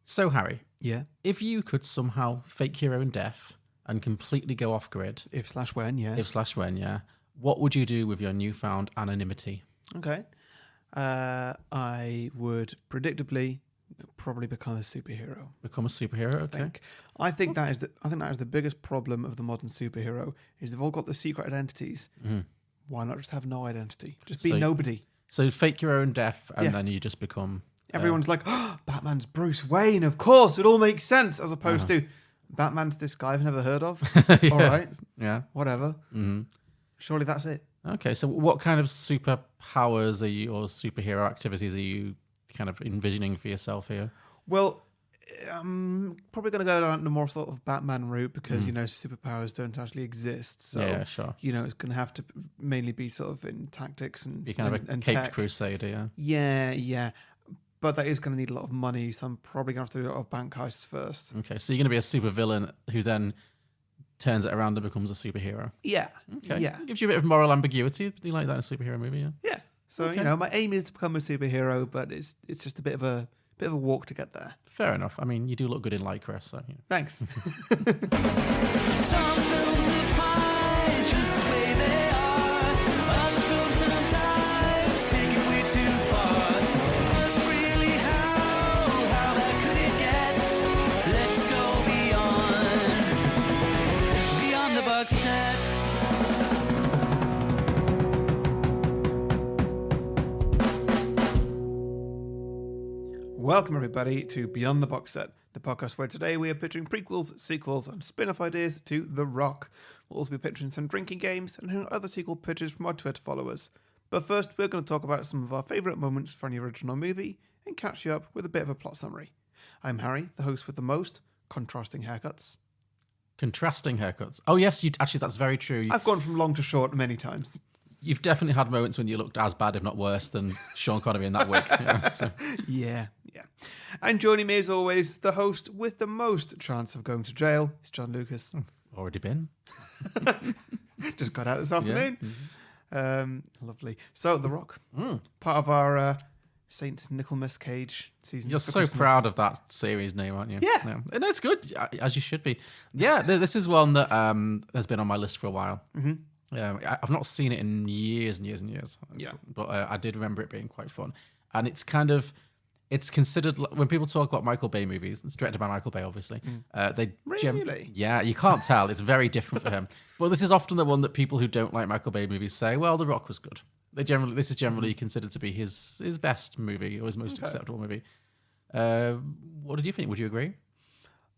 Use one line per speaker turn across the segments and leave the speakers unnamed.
So, Harry,
Yeah.
if you could somehow fake your own death and completely go off grid,
If/when, yes.
if/when, yeah, what would you do with your newfound anonymity?
Okay. I would predictably probably become a superhero.
Become a superhero? Okay.
I think that is the biggest problem of the modern superhero is they've all got the secret identities.
Mm-hmm.
Why not just have no identity? Just be
So-
nobody.
So fake your own death and
Yeah.
then you just become...
Everyone's like, oh, Batman's Bruce Wayne, of course, it all makes sense, as opposed to Batman's this guy I've never heard of.
Yeah.
All right,
Yeah.
whatever.
Mm-hmm.
Surely that's it.
Okay, so what kind of superpowers are you, or superhero activities are you kind of envisioning for yourself here?
Well, I'm probably going to go down the more sort of Batman route because, superpowers don't actually exist. So,
Yeah, sure.
It's going to have to mainly be sort of in tactics and
Be kind of a
and
caped
tech.
crusader, yeah.
Yeah. But that is going to need a lot of money, so I'm probably going to have to do a lot of bank heists first.
Okay, so you're going to be a super villain who then turns it around and becomes a superhero.
Yeah.
Okay.
Yeah.
Gives you a bit of moral ambiguity. Do you like that in a superhero movie? Yeah.
Yeah. So,
Okay.
my aim is to become a superhero, but it's just a bit of a walk to get there.
Fair enough. I mean, you do look good in lycra, so yeah.
Thanks.
Some films are fine just the way they are. Other films sometimes take it way too far. But really, how bad could it get? Let's go beyond the box set.
Welcome, everybody, to Beyond the Box Set, the podcast where today we are pitching prequels, sequels, and spin-off ideas to The Rock. We'll also be pitching some drinking games and hearing other sequel pitches from our Twitter followers. But first, we're going to talk about some of our favourite moments from the original movie and catch you up with a bit of a plot summary. I'm Harry, the host with the most contrasting haircuts.
Contrasting haircuts. Oh, yes, that's very true.
I've gone from long to short many times.
You've definitely had moments when you looked as bad, if not worse, than Sean Connery in that wig. Yeah, so.
Yeah. And joining me, as always, the host with the most chance of going to jail is John Lucas.
Already been.
Just got out this afternoon.
Yeah.
Lovely. So, The Rock, part of our Saint Nicholas Cage season.
You're
for
so
Christmas.
proud of that series name, aren't you?
Yeah.
And it's good, as you should be. Yeah, this is one that has been on my list for a while. Mm-hmm. I've not seen it in years and years and years.
Yeah.
But I did remember it being quite fun. And it's it's considered, when people talk about Michael Bay movies, it's directed by Michael Bay, obviously.
Really?
Yeah, you can't tell. It's very different for him. But this is often the one that people who don't like Michael Bay movies say, well, The Rock was good. This is generally considered to be his best movie or his most acceptable movie. What did you think? Would you agree?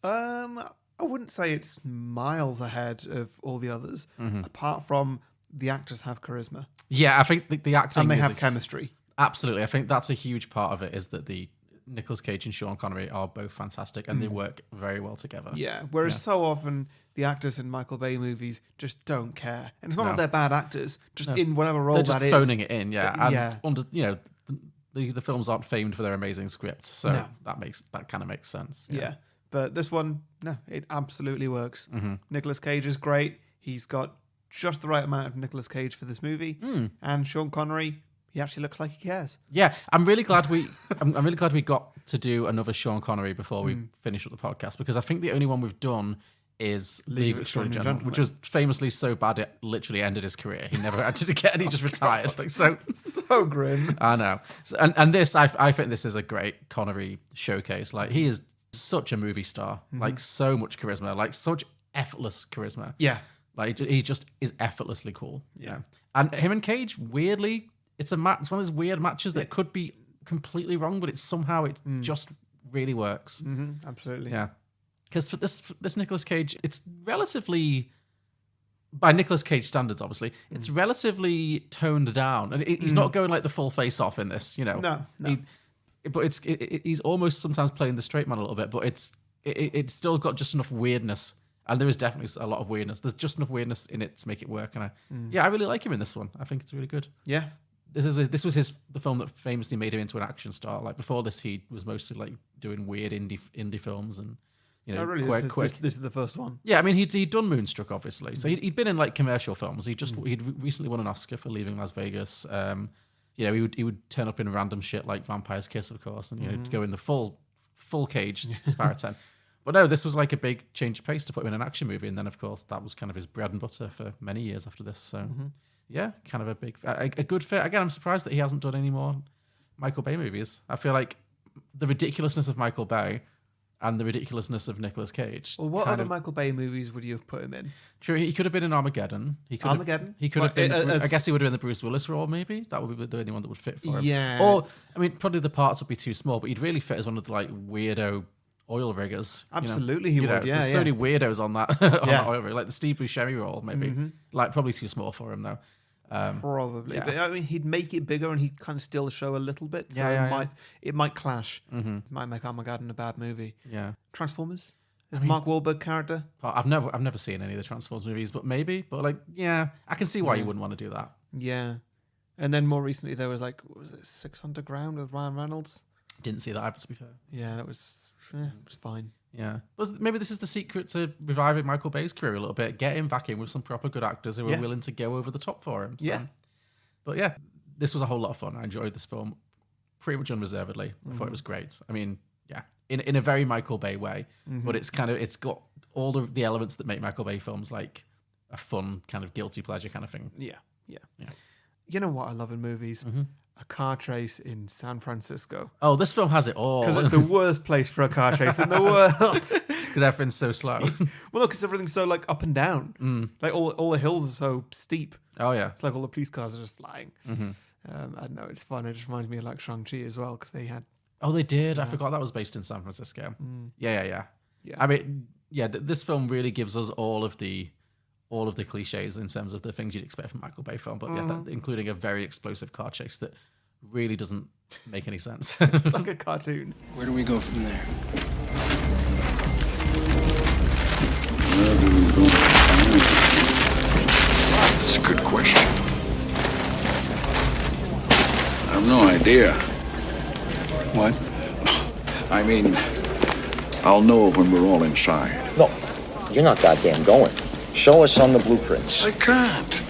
I wouldn't say it's miles ahead of all the others, apart from the actors have charisma
Yeah, I think the acting
and they
is
have chemistry.
absolutely. I think that's a huge part of it, is that the Nicolas Cage and Sean Connery are both fantastic and they work very well together.
Yeah, whereas so often the actors in Michael Bay movies just don't care. And it's not
No.
that they're bad actors, just in whatever role
They're just
that is.
phoning it in, yeah. And
Yeah.
under, the films aren't famed for their amazing scripts, so
No.
that kind of makes sense.
Yeah. But this one, no, it absolutely works. Nicolas Cage is great. He's got just the right amount of Nicolas Cage for this movie. And Sean Connery, he actually looks like he cares.
Yeah, I'm really glad I'm really glad we got to do another Sean Connery before we finish up the podcast, because I think the only one we've done is Leave Extraordinary Gentlemen, which was famously so bad it literally ended his career. He never had to get and he just retired. Like, so
grim.
I know. So, and this, I think this is a great Connery showcase. Like, he is such a movie star, like so much charisma, like such effortless charisma.
Yeah.
Like, he just is effortlessly cool. Yeah. And him and Cage, weirdly, it's a match. It's one of those weird matches that could be completely wrong, but it's somehow it just really works.
Absolutely.
Yeah. Because for this Nicolas Cage, it's relatively, by Nicolas Cage standards, obviously, it's relatively toned down, and he's not going like the full face off in this.
No.
But he's almost sometimes playing the straight man a little bit, but it's still got just enough weirdness, and there is definitely a lot of weirdness. There's just enough weirdness in it to make it work, and I really like him in this one. I think it's really good.
Yeah.
This was the film that famously made him into an action star. Like, before this, he was mostly like doing weird indie films and
really?
quick.
This is the first one.
Yeah, I mean, he'd done Moonstruck, obviously. So he'd been in like commercial films. He'd recently won an Oscar for Leaving Las Vegas. He would turn up in random shit like Vampire's Kiss, of course, and go in the full full Cage disparity. But no, this was like a big change of pace to put him in an action movie. And then, of course, that was kind of his bread and butter for many years after this. So, yeah, kind of a good fit. Again, I'm surprised that he hasn't done any more Michael Bay movies. I feel like the ridiculousness of Michael Bay and the ridiculousness of Nicolas Cage.
Well, what other Michael Bay movies would you have put him in?
True, he could have been in Armageddon. He could
Armageddon?
He could have been. I guess he would have been the Bruce Willis role, maybe. That would be the only one that would fit for him.
Yeah.
Or, I mean, probably the parts would be too small, but he'd really fit as one of the like weirdo oil riggers.
Absolutely, he would. Yeah,
there's so many weirdos on that that oil rig, like the Steve Buscemi role, maybe. Like probably too small for him though.
Probably, but I mean, he'd make it bigger and he'd kind of still show a little bit. So it might clash. It might make Armageddon a bad movie.
Yeah.
Transformers is the Mark Wahlberg character.
I've never seen any of the Transformers movies, but maybe. But like, yeah, I can see why you wouldn't want to do that.
Yeah. And then more recently there was like, what was it, 6 Underground with Ryan Reynolds?
Didn't see that either, to be fair.
Yeah, it was fine.
Yeah, but maybe this is the secret to reviving Michael Bay's career a little bit. Get him back in with some proper good actors who are willing to go over the top for him. So.
Yeah.
But yeah, this was a whole lot of fun. I enjoyed this film pretty much unreservedly. I thought it was great. I mean, yeah, in a very Michael Bay way, but it's got all the elements that make Michael Bay films like a fun kind of guilty pleasure kind of thing.
Yeah. You know what I love in movies? A car chase in San Francisco.
Oh, this film has it all.
Because it's the worst place for a car chase in the world.
Because everything's so slow.
Well, no, because everything's so like up and down. Like all the hills are so steep.
Oh, yeah.
It's like all the police cars are just flying. I don't know, it's fun. It just reminds me of like Shang-Chi as well, because they had...
Oh, they did. I forgot that was based in San Francisco. Yeah. I mean, yeah, this film really gives us all of the cliches in terms of the things you'd expect from a Michael Bay film, but including a very explosive car chase that really doesn't make any sense.
It's like a cartoon.
Where do we go from there?
That's a good question. I have no idea.
What?
I mean, I'll know when we're all inside.
No, you're not goddamn going. Show us on the blueprints.
I can't.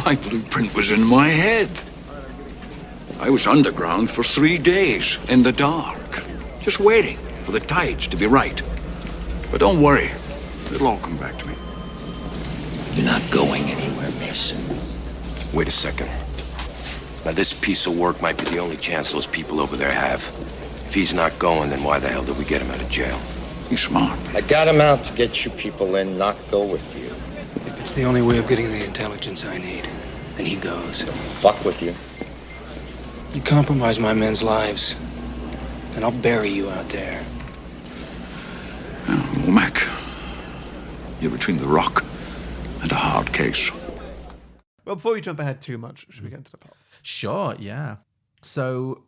My blueprint was in my head. I was underground for 3 days, in the dark, just waiting for the tides to be right. But don't worry, it'll all come back to me.
You're not going anywhere, Mason.
Wait a second. Now, this piece of work might be the only chance those people over there have. If he's not going, then why the hell did we get him out of jail?
He's smart.
I got him out to get you people in, not go with you.
If it's the only way of getting the intelligence I need, then he goes.
Fuck with you.
You compromise my men's lives, and I'll bury you out there.
Well, Mac, you're between the rock and a hard case.
Well, before we jump ahead too much, should we get into the plot?
Sure, yeah. So,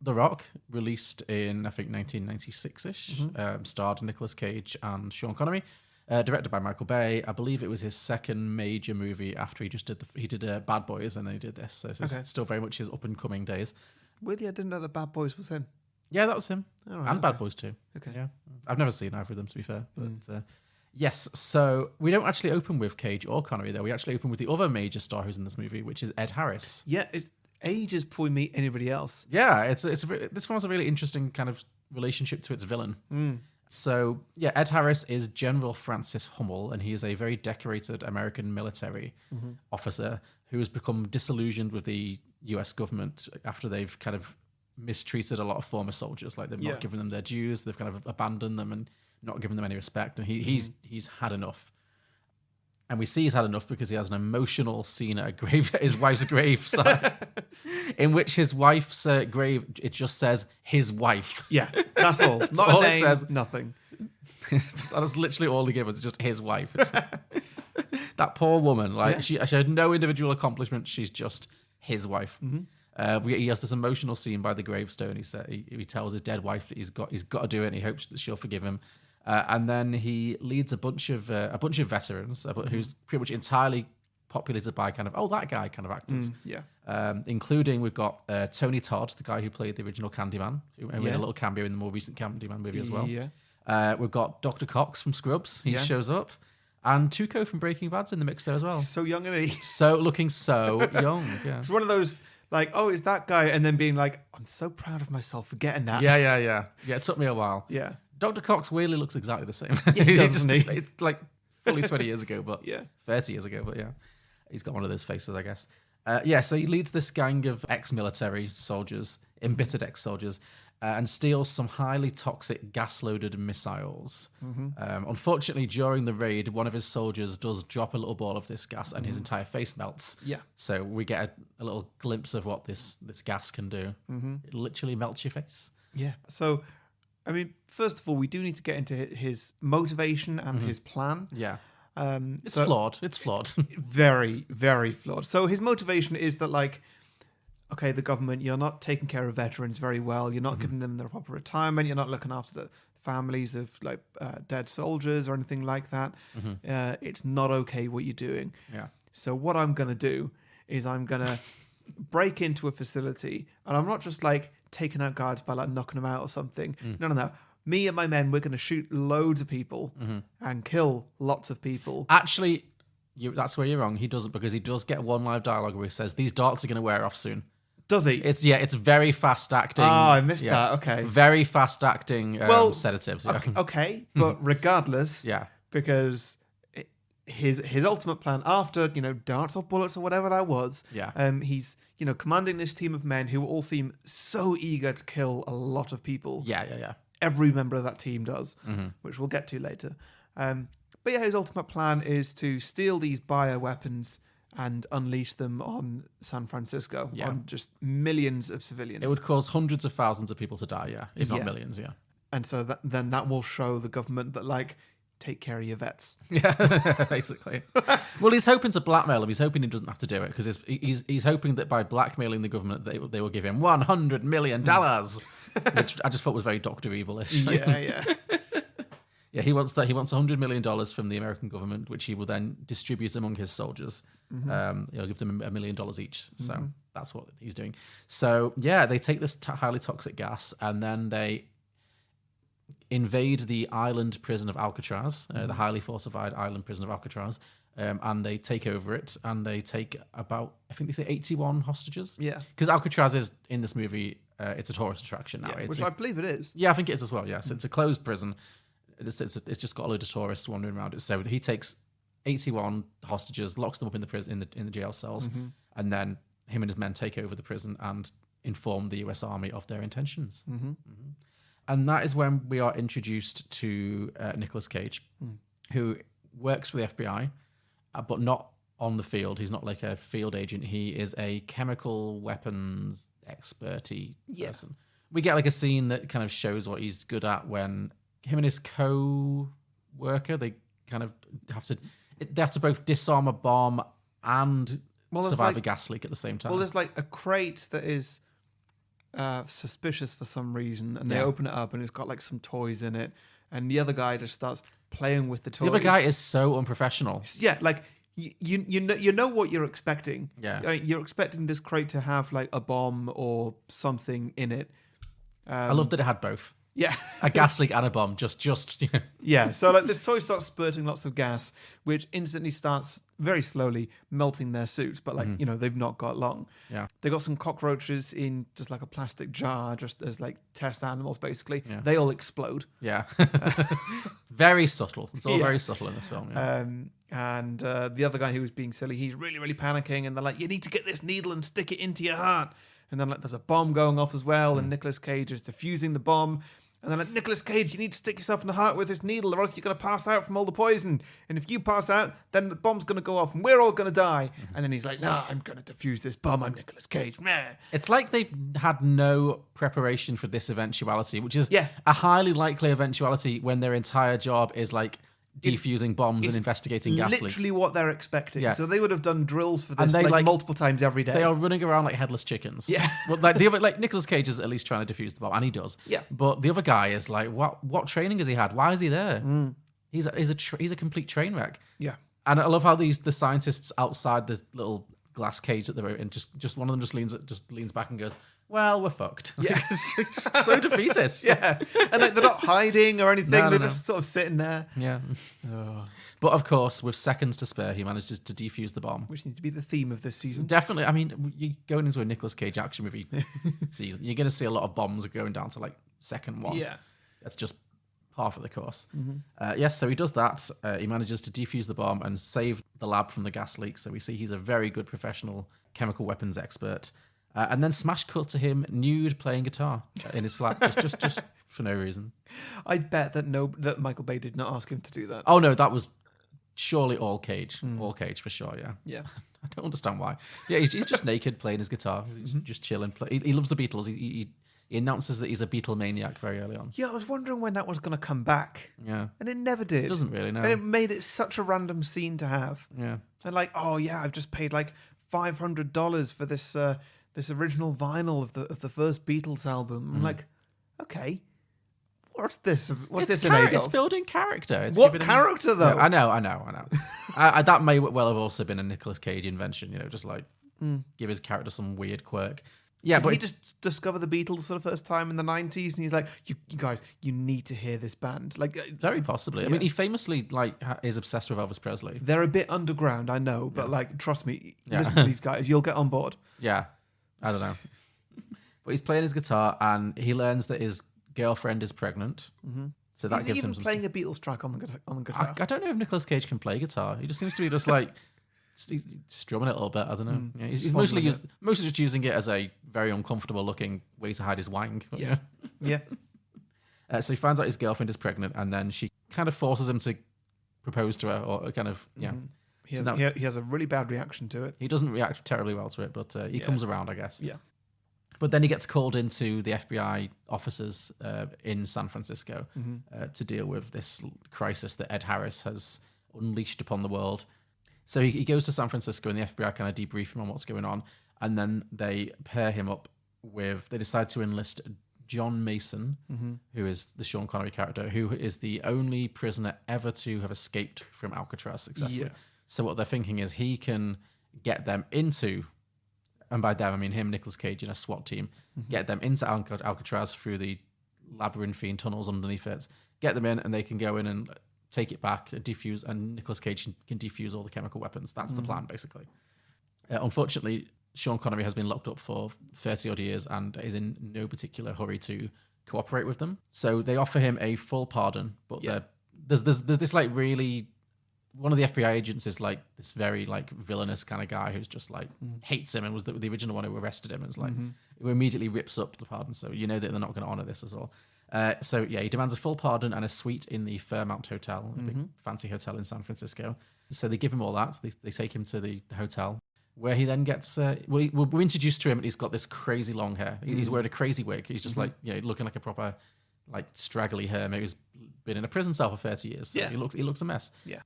The Rock, released in, I think, 1996-ish, starred Nicolas Cage and Sean Connery, directed by Michael Bay. I believe it was his second major movie after he just did Bad Boys, and then he did this. So it's still very much his up-and-coming days.
Weirdly, I didn't know that Bad Boys was him.
Yeah, that was him.
Oh, right,
and Bad Boys too.
Okay.
Yeah. I've never seen either of them, to be fair. But yes, so we don't actually open with Cage or Connery, though. We actually open with the other major star who's in this movie, which is Ed Harris.
Yeah, it's ages before we meet anybody else.
Yeah, this one has a really interesting kind of relationship to its villain. So, yeah, Ed Harris is General Francis Hummel, and he is a very decorated American military officer who has become disillusioned with the US government after they've kind of mistreated a lot of former soldiers. Like, they've not given them their dues, they've kind of abandoned them and not given them any respect, and he's had enough. And we see he's had enough because he has an emotional scene at his wife's grave, in which his wife's grave, it just says his wife.
Yeah, that's all.
That's
Not
all
a
it
name,
says.
Nothing.
That's literally all he gives. It's just his wife. That poor woman, like she had no individual accomplishment. She's just his wife. He has this emotional scene by the gravestone. He tells his dead wife that he's got to do it, and he hopes that she'll forgive him. And then he leads a bunch of veterans who's pretty much entirely populated by kind of that guy kind of actors. Including we've got Tony Todd, the guy who played the original Candyman, who made a little cameo in the more recent Candyman movie as well. We've got Dr. Cox from Scrubs. He shows up. And Tuco from Breaking Bad's in the mix there as well.
So young and he.
Looking so young. Yeah.
It's one of those like, oh, it's that guy, and then being like, I'm so proud of myself for getting that.
Yeah. It took me a while.
Yeah.
Dr. Cox weirdly looks exactly the same.
Yeah, he does, doesn't he?
It's like fully 20 years ago, but
Yeah.
30 years ago, but yeah. He's got one of those faces, I guess. So he leads this gang of ex-military soldiers, embittered ex-soldiers, and steals some highly toxic gas-loaded missiles. Unfortunately, during the raid, one of his soldiers does drop a little ball of this gas and his entire face melts.
Yeah.
So we get a little glimpse of what this gas can do. It literally melts your face.
Yeah. So, I mean, first of all, we do need to get into his motivation and his plan.
Yeah. It's
So-
flawed. It's flawed.
Very, very flawed. So his motivation is that, like, okay, the government, you're not taking care of veterans very well. You're not giving them their proper retirement. You're not looking after the families of like dead soldiers or anything like that. It's not okay what you're doing.
Yeah.
So what I'm going to do is I'm going to break into a facility, and I'm not just like taking out guards by like knocking them out or something. No. Me and my men, we're going to shoot loads of people and kill lots of people.
Actually, that's where you're wrong. He doesn't, because he does get one live dialogue where he says, these darts are going to wear off soon.
Does he?
It's very fast acting.
Oh, I missed that. Okay.
Very fast acting sedatives. Yeah.
Okay, but regardless,
Yeah.
because his ultimate plan after, darts or bullets or whatever that was, he's, commanding this team of men who all seem so eager to kill a lot of people.
Yeah.
Every member of that team does, which we'll get to later. But yeah, his ultimate plan is to steal these bioweapons and unleash them on San Francisco, on just millions of civilians.
It would cause hundreds of thousands of people to die, if not millions,
And so then that will show the government that, like, take care of your vets.
Yeah, basically. Well, he's hoping to blackmail him. He's hoping he doesn't have to do it, because he's hoping that by blackmailing the government, they will give him $100 million, which I just thought was very Dr. Evil-ish.
Yeah.
Yeah, he wants $100 million from the American government, which he will then distribute among his soldiers. He'll give them $1 million each. So that's what he's doing. So yeah, they take this highly toxic gas, and then they invade the island prison of Alcatraz, the highly fortified island prison of Alcatraz, and they take over it, and they take about, I think they say 81 hostages.
Yeah.
Because Alcatraz is, in this movie, it's a tourist attraction now.
Which I believe it is.
Yeah, I think it is as well, yes. It's a closed prison. It's just got a load of tourists wandering around it. So he takes 81 hostages, locks them up in the prison, in the jail cells, and then him and his men take over the prison and inform the US Army of their intentions. And that is when we are introduced to Nicolas Cage, who works for the FBI, but not on the field. He's not like a field agent. He is a chemical weapons expert-y person. We get like a scene that kind of shows what he's good at when him and his co-worker, they kind of have to both disarm a bomb and survive a gas leak at the same time.
Well, there's like a crate that is suspicious for some reason, and they open it up, and it's got like some toys in it, and the other guy just starts playing with the toys.
The other guy is so unprofessional.
Yeah, like you know what you're expecting.
Yeah.
I mean, you're expecting this crate to have like a bomb or something in it.
I love that it had both.
Yeah.
A gas leak and a bomb. Just
Yeah. So like this toy starts spurting lots of gas, which instantly starts very slowly melting their suits. But like, they've not got long.
Yeah.
They got some cockroaches in just like a plastic jar, just as like test animals, basically.
Yeah.
They all explode.
Yeah. Very subtle. It's all very subtle in this film. Yeah.
And the other guy who was being silly, he's really, really panicking. And they're like, you need to get this needle and stick it into your heart. And then like there's a bomb going off as well. And Nicolas Cage is defusing the bomb. And then like, Nicolas Cage, you need to stick yourself in the heart with this needle, or else you're going to pass out from all the poison. And if you pass out, then the bomb's going to go off and we're all going to die. And then he's like, no, I'm going to defuse this bomb. I'm Nicolas Cage. Meh.
It's like they've had no preparation for this eventuality, which is a highly likely eventuality when their entire job is like defusing bombs and investigating gas leaks.
Literally what they're expecting.
Yeah.
So they would have done drills for this
And they,
like multiple times every day.
They are running around like headless chickens. Yeah. Well, like the other, like Nicolas Cage is at least trying to defuse the bomb, and he does.
Yeah.
But the other guy is like, what training has he had? Why is he there? He's a complete train wreck.
Yeah.
And I love how the scientists outside the little glass cage that they're in, just one of them just leans back and goes, well, we're fucked.
Yeah.
So defeatist.
Yeah. And like, they're not hiding or anything.
No,
They're
no.
just sort of sitting there.
Yeah. But of course, with seconds to spare, he manages to defuse the bomb.
Which needs to be the theme of this season.
Definitely. I mean, you're going into a Nicolas Cage action movie season. You're going to see a lot of bombs going down to like second one.
Yeah.
That's just par for the course. Yes, so he does that. He manages to defuse the bomb and save the lab from the gas leak. So we see he's a very good professional chemical weapons expert. And then smash cut to him nude playing guitar in his flat, just for no reason.
I bet that Michael Bay did not ask him to do that.
Oh no, that was surely all Cage for sure. Yeah.
Yeah.
I don't understand why. Yeah, he's just naked playing his guitar. He's just chilling. He loves the Beatles. He announces that he's a Beatle maniac very early on.
Yeah, I was wondering when that was going to come back.
Yeah.
And it never did.
It doesn't really, no.
And it made it such a random scene to have.
Yeah.
And like, oh yeah, I've just paid like $500 for this this original vinyl of the first Beatles album. I'm like, okay, what's this? What's this in aid
It's
of?
building character. It's
What
giving
character though?
Yeah, I know. That may well have also been a Nicolas Cage invention. Just like give his character some weird quirk. Yeah,
Did
but
he just discover the Beatles for the first time in the 90s, and he's like, "You guys, you need to hear this band." Like,
very possibly. I mean, he famously is obsessed with Elvis Presley.
they're a bit underground, I know, but like, trust me, listen to these guys, you'll get on board.
Yeah, I don't know. But he's playing his guitar, and he learns that his girlfriend is pregnant. So that
Is he
gives
even
him some.
playing a Beatles track on the guitar?
I don't know if Nicolas Cage can play guitar. He just seems to be just like strumming it a little bit. I don't know. Yeah, he's mostly just using it as a very uncomfortable looking way to hide his wang. But,
Yeah. Yeah.
So he finds out his girlfriend is pregnant, and then she kind of forces him to propose to her, or kind of
He
So
has,
now-
he has a really bad reaction to it.
He doesn't react terribly well to it, but he comes around, I guess.
Yeah.
But then he gets called into the FBI offices in San Francisco to deal with this crisis that Ed Harris has unleashed upon the world. So he goes to San Francisco, and the FBI kind of debrief him on what's going on. And then they pair him up they decide to enlist John Mason, who is the Sean Connery character, who is the only prisoner ever to have escaped from Alcatraz successfully.
Yeah.
So what they're thinking is he can get them into, and by them I mean him, Nicolas Cage, and a SWAT team, get them into Alcatraz through the labyrinthine tunnels underneath it, get them in, and they can go in and take it back, defuse, and Nicolas Cage can defuse all the chemical weapons. That's the plan, basically. Unfortunately, Sean Connery has been locked up for 30 odd years and is in no particular hurry to cooperate with them. So they offer him a full pardon, but there's this like really, one of the FBI agents is like this very like villainous kind of guy who's just like hates him and was the original one who arrested him. And it's like who immediately rips up the pardon. So you know that they're not going to honor this as well. So he demands a full pardon and a suite in the Fairmount Hotel, a big fancy hotel in San Francisco. So they give him all that. So they take him to the hotel, where he then gets. We're introduced to him, and he's got this crazy long hair. He's wearing a crazy wig. He's just like looking like a proper like straggly hermit who's been in a prison cell for 30 years. So he looks a mess. Yeah.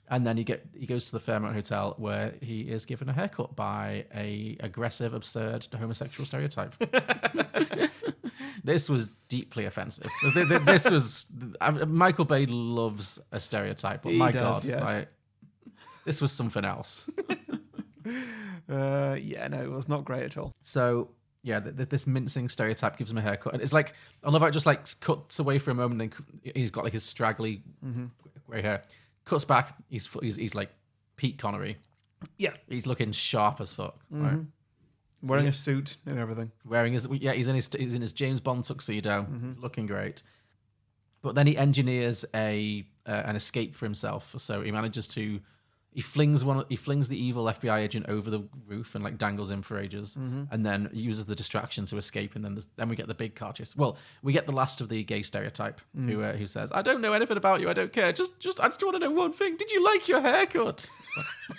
And then he goes to the Fairmount Hotel, where he is given a haircut by a aggressive, absurd homosexual stereotype. This was deeply offensive. This was Michael Bay loves a stereotype, but my God, like, this was something else.
No, it was not great at all.
So this mincing stereotype gives him a haircut, and it's like I love how it just like cuts away for a moment, and then he's got like his straggly grey hair. Cuts back. He's like Pete Connery.
Yeah,
he's looking sharp as fuck. Right?
Wearing a suit and everything.
He's in his James Bond tuxedo. He's looking great. But then he engineers an escape for himself. So he manages to he flings the evil FBI agent over the roof and like dangles him for ages, and then uses the distraction to escape. And then we get the big car chase. Well, we get the last of the gay stereotype who says, "I don't know anything about you. I don't care. I just want to know one thing. Did you like your haircut?"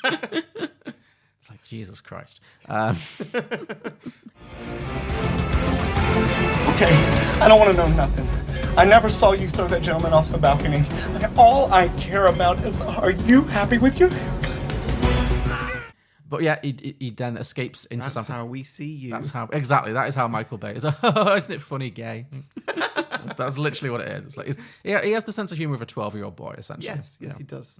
It's like Jesus Christ.
Okay, I don't want to know nothing. I never saw you throw that gentleman off the balcony. And all I care about is, are you happy with you?
But yeah, he then escapes into something.
That's how we see you.
That is how Michael Bay is. Isn't it funny, gay? That's literally what it is. It's like he has the sense of humor of a 12-year-old boy, essentially.
Yes, he does.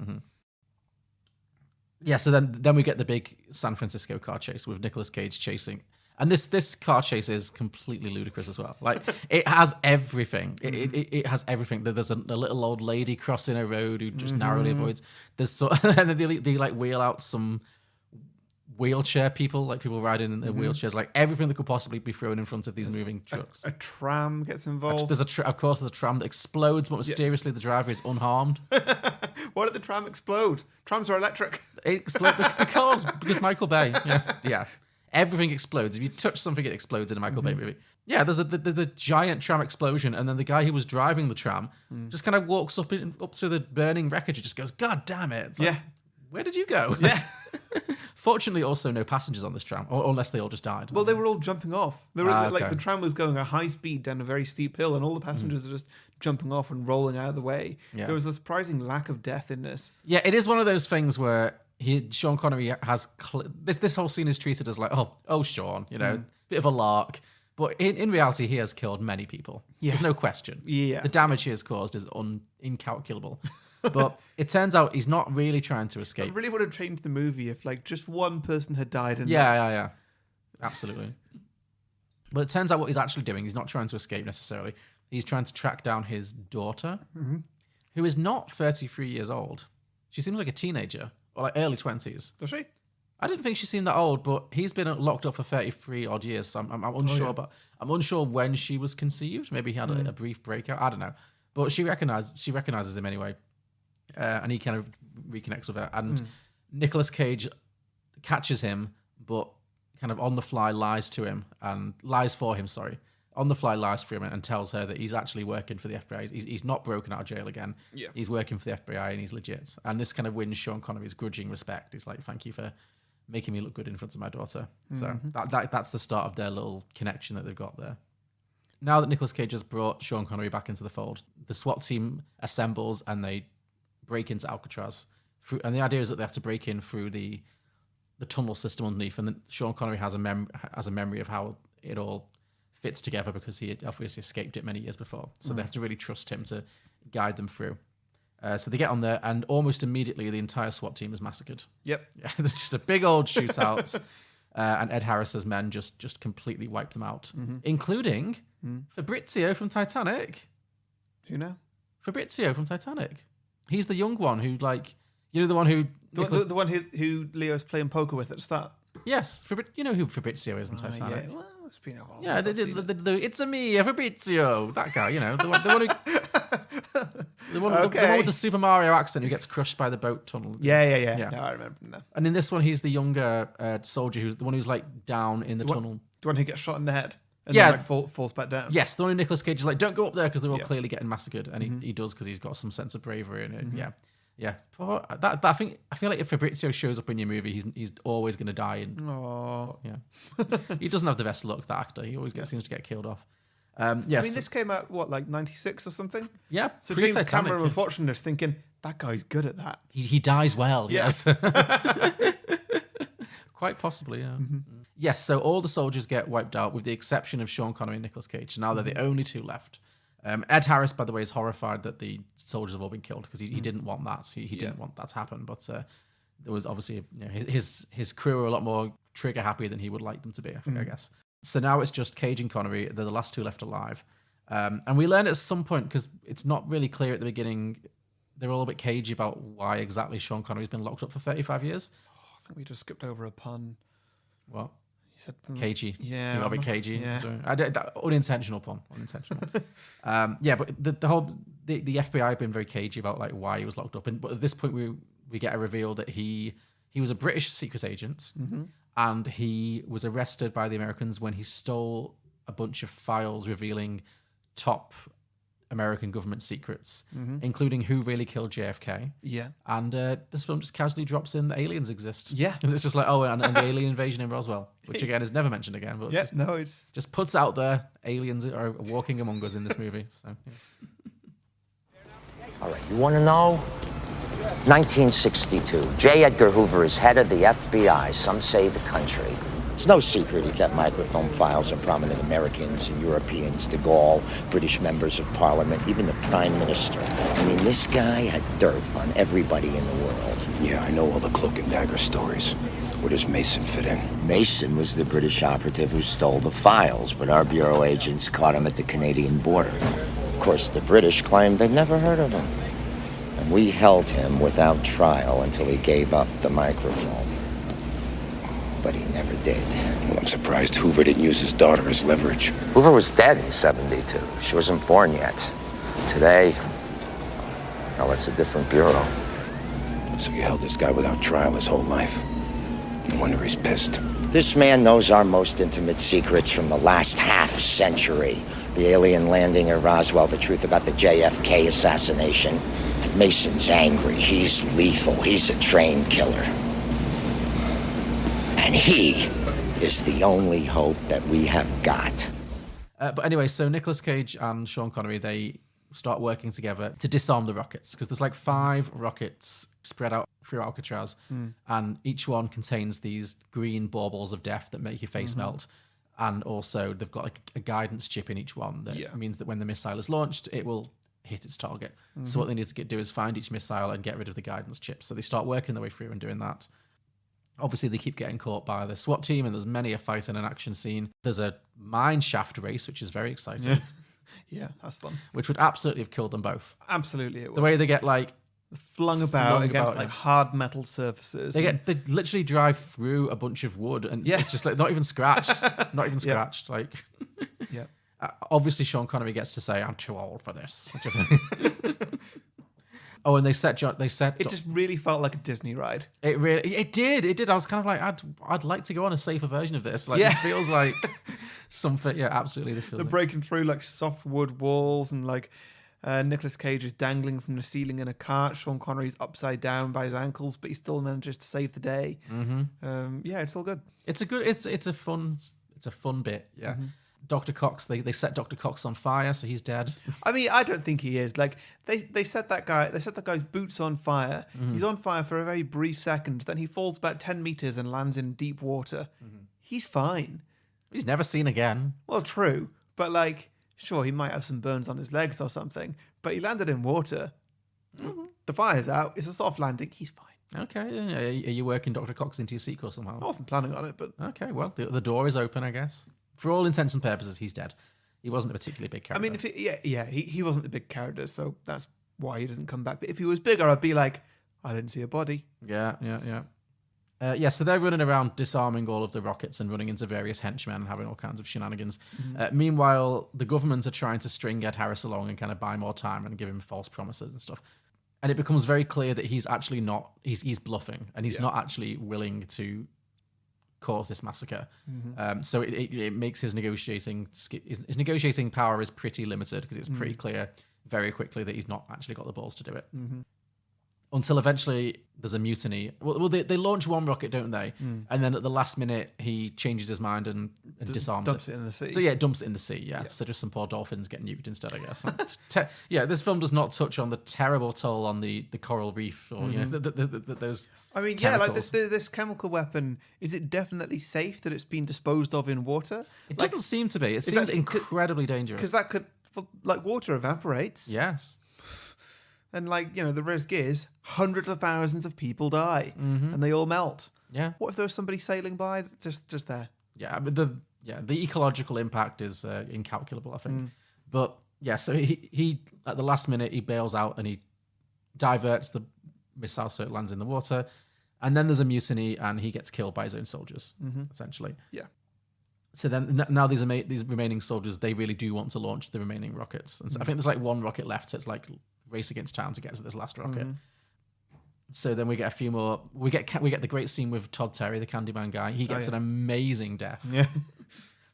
Yeah, so then we get the big San Francisco car chase with Nicolas Cage chasing. And this car chase is completely ludicrous as well. Like, it has everything. It has everything. There's a little old lady crossing a road who just narrowly avoids. There's and then they like wheel out some wheelchair people, like people riding in wheelchairs, like everything that could possibly be thrown in front of these moving trucks.
A tram gets involved.
There's of course there's a tram that explodes, but mysteriously the driver is unharmed.
Why did the tram explode? Trams are electric.
It explodes because Michael Bay. Yeah. Everything explodes. If you touch something, it explodes in a Michael Bay movie. Yeah, there's a giant tram explosion, and then the guy who was driving the tram just kind of walks up to the burning wreckage and just goes, "God damn it!" It's like, where did you go?
Yeah.
Fortunately, also no passengers on this tram, or unless they all just died.
Well, they were all jumping off. They were like
okay.
the tram was going at high speed down a very steep hill, and all the passengers are just jumping off and rolling out of the way.
Yeah.
There was a surprising lack of death in this.
Yeah, it is one of those things where Sean Connery has this whole scene is treated as like, oh, Sean, bit of a lark. But in reality, he has killed many people. Yeah. There's no question.
Yeah.
The damage he has caused is incalculable. But it turns out he's not really trying to escape.
It really would have changed the movie if like just one person had died.
Yeah. Absolutely. But it turns out what he's actually doing, he's not trying to escape necessarily. He's trying to track down his daughter, who is not 33 years old. She seems like a teenager, or like early 20s.
Does she?
I didn't think she seemed that old, but he's been locked up for 33 odd years, so I'm unsure. But I'm unsure when she was conceived. Maybe he had a brief breakout. I don't know. But she recognizes him anyway, and he kind of reconnects with her. And Nicolas Cage catches him, but kind of on the fly lies for him, and tells her that he's actually working for the FBI. He's not broken out of jail again. Yeah. He's working for the FBI and he's legit. And this kind of wins Sean Connery's grudging respect. He's like, thank you for making me look good in front of my daughter. So that's the start of their little connection that they've got there. Now that Nicolas Cage has brought Sean Connery back into the fold, the SWAT team assembles and they break into Alcatraz. And the idea is that they have to break in through the tunnel system underneath. And then Sean Connery has a memory of how it all fits together because he had obviously escaped it many years before. So they have to really trust him to guide them through. So they get on there, and almost immediately the entire SWAT team is massacred.
Yep.
Yeah, there's just a big old shootout, and Ed Harris's men just completely wipe them out, including Fabrizio from Titanic.
Who now?
Fabrizio from Titanic. He's the young one who, like, the one who...
The one who Leo's playing poker with at the start.
Yes, you know who Fabrizio is in Titanic.
Yeah. Well, it's been a while.
Yeah, it's a me, Fabrizio. That guy, the one who... The one with the Super Mario accent who gets crushed by the boat tunnel.
Yeah. No, I remember him now.
And in this one, he's the younger soldier, who's the one who's like down in the tunnel.
The one who gets shot in the head and then falls back down.
Yes, the one who Nicolas Cage is like, don't go up there because they're all clearly getting massacred. And he does because he's got some sense of bravery in it. Yeah. I feel like if Fabrizio shows up in your movie, he's always going to die. He doesn't have the best luck, that actor. He always seems to get killed off.
This came out, like 96 or something?
Yeah.
So James Cameron was watching this thinking, that guy's good at that.
He dies well, yes. Quite possibly, yeah. Yes, so all the soldiers get wiped out with the exception of Sean Connery and Nicolas Cage. Now they're the only two left. Ed Harris, by the way, is horrified that the soldiers have all been killed because he didn't want that. He didn't want that to happen. But there was obviously his crew are a lot more trigger happy than he would like them to be, I guess. So now it's just Cage and Connery. They're the last two left alive. And we learn at some point, because it's not really clear at the beginning, they're all a bit cagey about why exactly Sean Connery's been locked up for 35 years.
I think we just skipped over a pun.
What?
You said
cagey.
Yeah.
A bit cagey.
Yeah.
Unintentional pun. Unintentional. But the FBI have been very cagey about like why he was locked up. But at this point, we get a reveal that he was a British secret agent. And he was arrested by the Americans when he stole a bunch of files revealing top American government secrets, including who really killed JFK. Yeah. And this film just casually drops in that aliens exist. Yeah. Because it's just like, and the alien invasion in Roswell, which again is never mentioned again. But
it's
just puts out there aliens are walking among us in this movie. So.
All right, you want to know? 1962. J. Edgar Hoover is head of the FBI. Some say the country. It's no secret he kept microfilm files of prominent Americans and Europeans, de Gaulle, British members of parliament, even the Prime Minister. I mean, this guy had dirt on everybody in the world.
Yeah, I know all the cloak and dagger stories. Where does Mason fit in?
Mason was the British operative who stole the files, but our bureau agents caught him at the Canadian border. Of course, the British claimed they'd never heard of him. And we held him without trial until he gave up the microfilm. But he never did.
Well, I'm surprised Hoover didn't use his daughter as leverage.
Hoover was dead in 72. She wasn't born yet. Today, well, it's a different bureau.
So you held this guy without trial his whole life. No wonder he's pissed.
This man knows our most intimate secrets from the last half-century. The alien landing at Roswell, the truth about the JFK assassination. Mason's angry. He's lethal. He's a trained killer. And he is the only hope that we have got.
But anyway, so Nicolas Cage and Sean Connery, they start working together to disarm the rockets, because there's like 5 rockets spread out through Alcatraz, and each one contains these green baubles of death that make your face melt. And also they've got like a guidance chip in each one that means that when the missile is launched, it will hit its target. So what they need to do is find each missile and get rid of the guidance chip. So they start working their way through and doing that. Obviously, they keep getting caught by the SWAT team, and there's many a fight and an action scene. There's a mine shaft race, which is very exciting.
Yeah, that's fun.
Which would absolutely have killed them both.
Absolutely, it would.
The way they get like
flung about against like hard metal surfaces.
They literally drive through a bunch of wood, and it's just like not even scratched, not even scratched. Like, obviously, Sean Connery gets to say, "I'm too old for this." Oh, and they set.
It just really felt like a Disney ride.
It did. I was kind of like, I'd like to go on a safer version of this. Like, it feels like something. Yeah, absolutely. This feels.
They're breaking through like soft wood walls, and like Nicolas Cage is dangling from the ceiling in a cart. Sean Connery's upside down by his ankles, but he still manages to save the day. Yeah, it's all good.
It's a fun bit. Yeah. Dr. Cox, they set Dr. Cox on fire, so he's dead.
I mean, I don't think he is. Like they set that guy's boots on fire. He's on fire for a very brief second, then he falls about 10 meters and lands in deep water. He's fine.
He's never seen again.
Well, true, but like, sure, he might have some burns on his legs or something, but he landed in water. The fire's out. It's a soft landing. He's fine.
Okay, are you working Dr. Cox into your sequel somehow?
I wasn't planning on it, but
okay. Well, the door is open, I guess. For all intents and purposes, he's dead. He wasn't a particularly big character.
I mean, he wasn't a big character, so that's why he doesn't come back. But if he was bigger, I'd be like, I didn't see a body.
Yeah. So they're running around disarming all of the rockets and running into various henchmen and having all kinds of shenanigans. Meanwhile, the government are trying to string Ed Harris along and kind of buy more time and give him false promises and stuff. And it becomes very clear that he's actually not, he's bluffing, and he's not actually willing to cause this massacre. So it makes his negotiating power is pretty limited, because it's pretty clear very quickly that he's not actually got the balls to do it. Until eventually there's a mutiny. Well, they launch one rocket, don't they? And then at the last minute he changes his mind and disarms
dumps it in the sea.
So it dumps it in the sea. Yeah. So just some poor dolphins get nuked instead, I guess. This film does not touch on the terrible toll on the coral reef, or those.
I mean,
chemicals.
Like this chemical weapon. Is it definitely safe that it's been disposed of in water?
It doesn't seem to be. It seems incredibly dangerous.
Because that could, like, water evaporates.
Yes.
And like, the risk is hundreds of thousands of people die, and they all melt.
Yeah.
What if there was somebody sailing by just there?
Yeah, but the ecological impact is incalculable, I think. But yeah, so he at the last minute he bails out and he diverts the missile so it lands in the water, and then there's a mutiny and he gets killed by his own soldiers, essentially.
Yeah.
So then now these remaining soldiers, they really do want to launch the remaining rockets, and so I think there's like one rocket left. So it's like race against time to get to this last rocket. So then we get a few more. We get the great scene with Todd Terry, the Candyman guy. He gets an amazing death.
Yeah.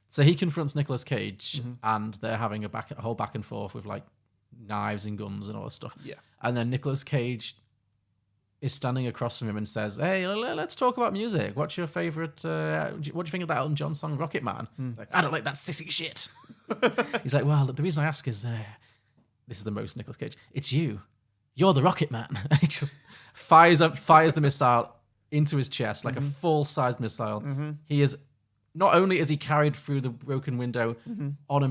So he confronts Nicolas Cage, and they're having a whole back and forth with like knives and guns and all this stuff.
Yeah.
And then Nicolas Cage is standing across from him and says, "Hey, let's talk about music. What's your favorite? What do you think of that Elton John song, Rocket Man?" Like, I don't like that sissy shit. He's like, "Well, the reason I ask is this is the most Nicolas Cage. It's you. You're the Rocket Man." And he just fires the missile into his chest like a full-sized missile. He is not only is he carried through the broken window,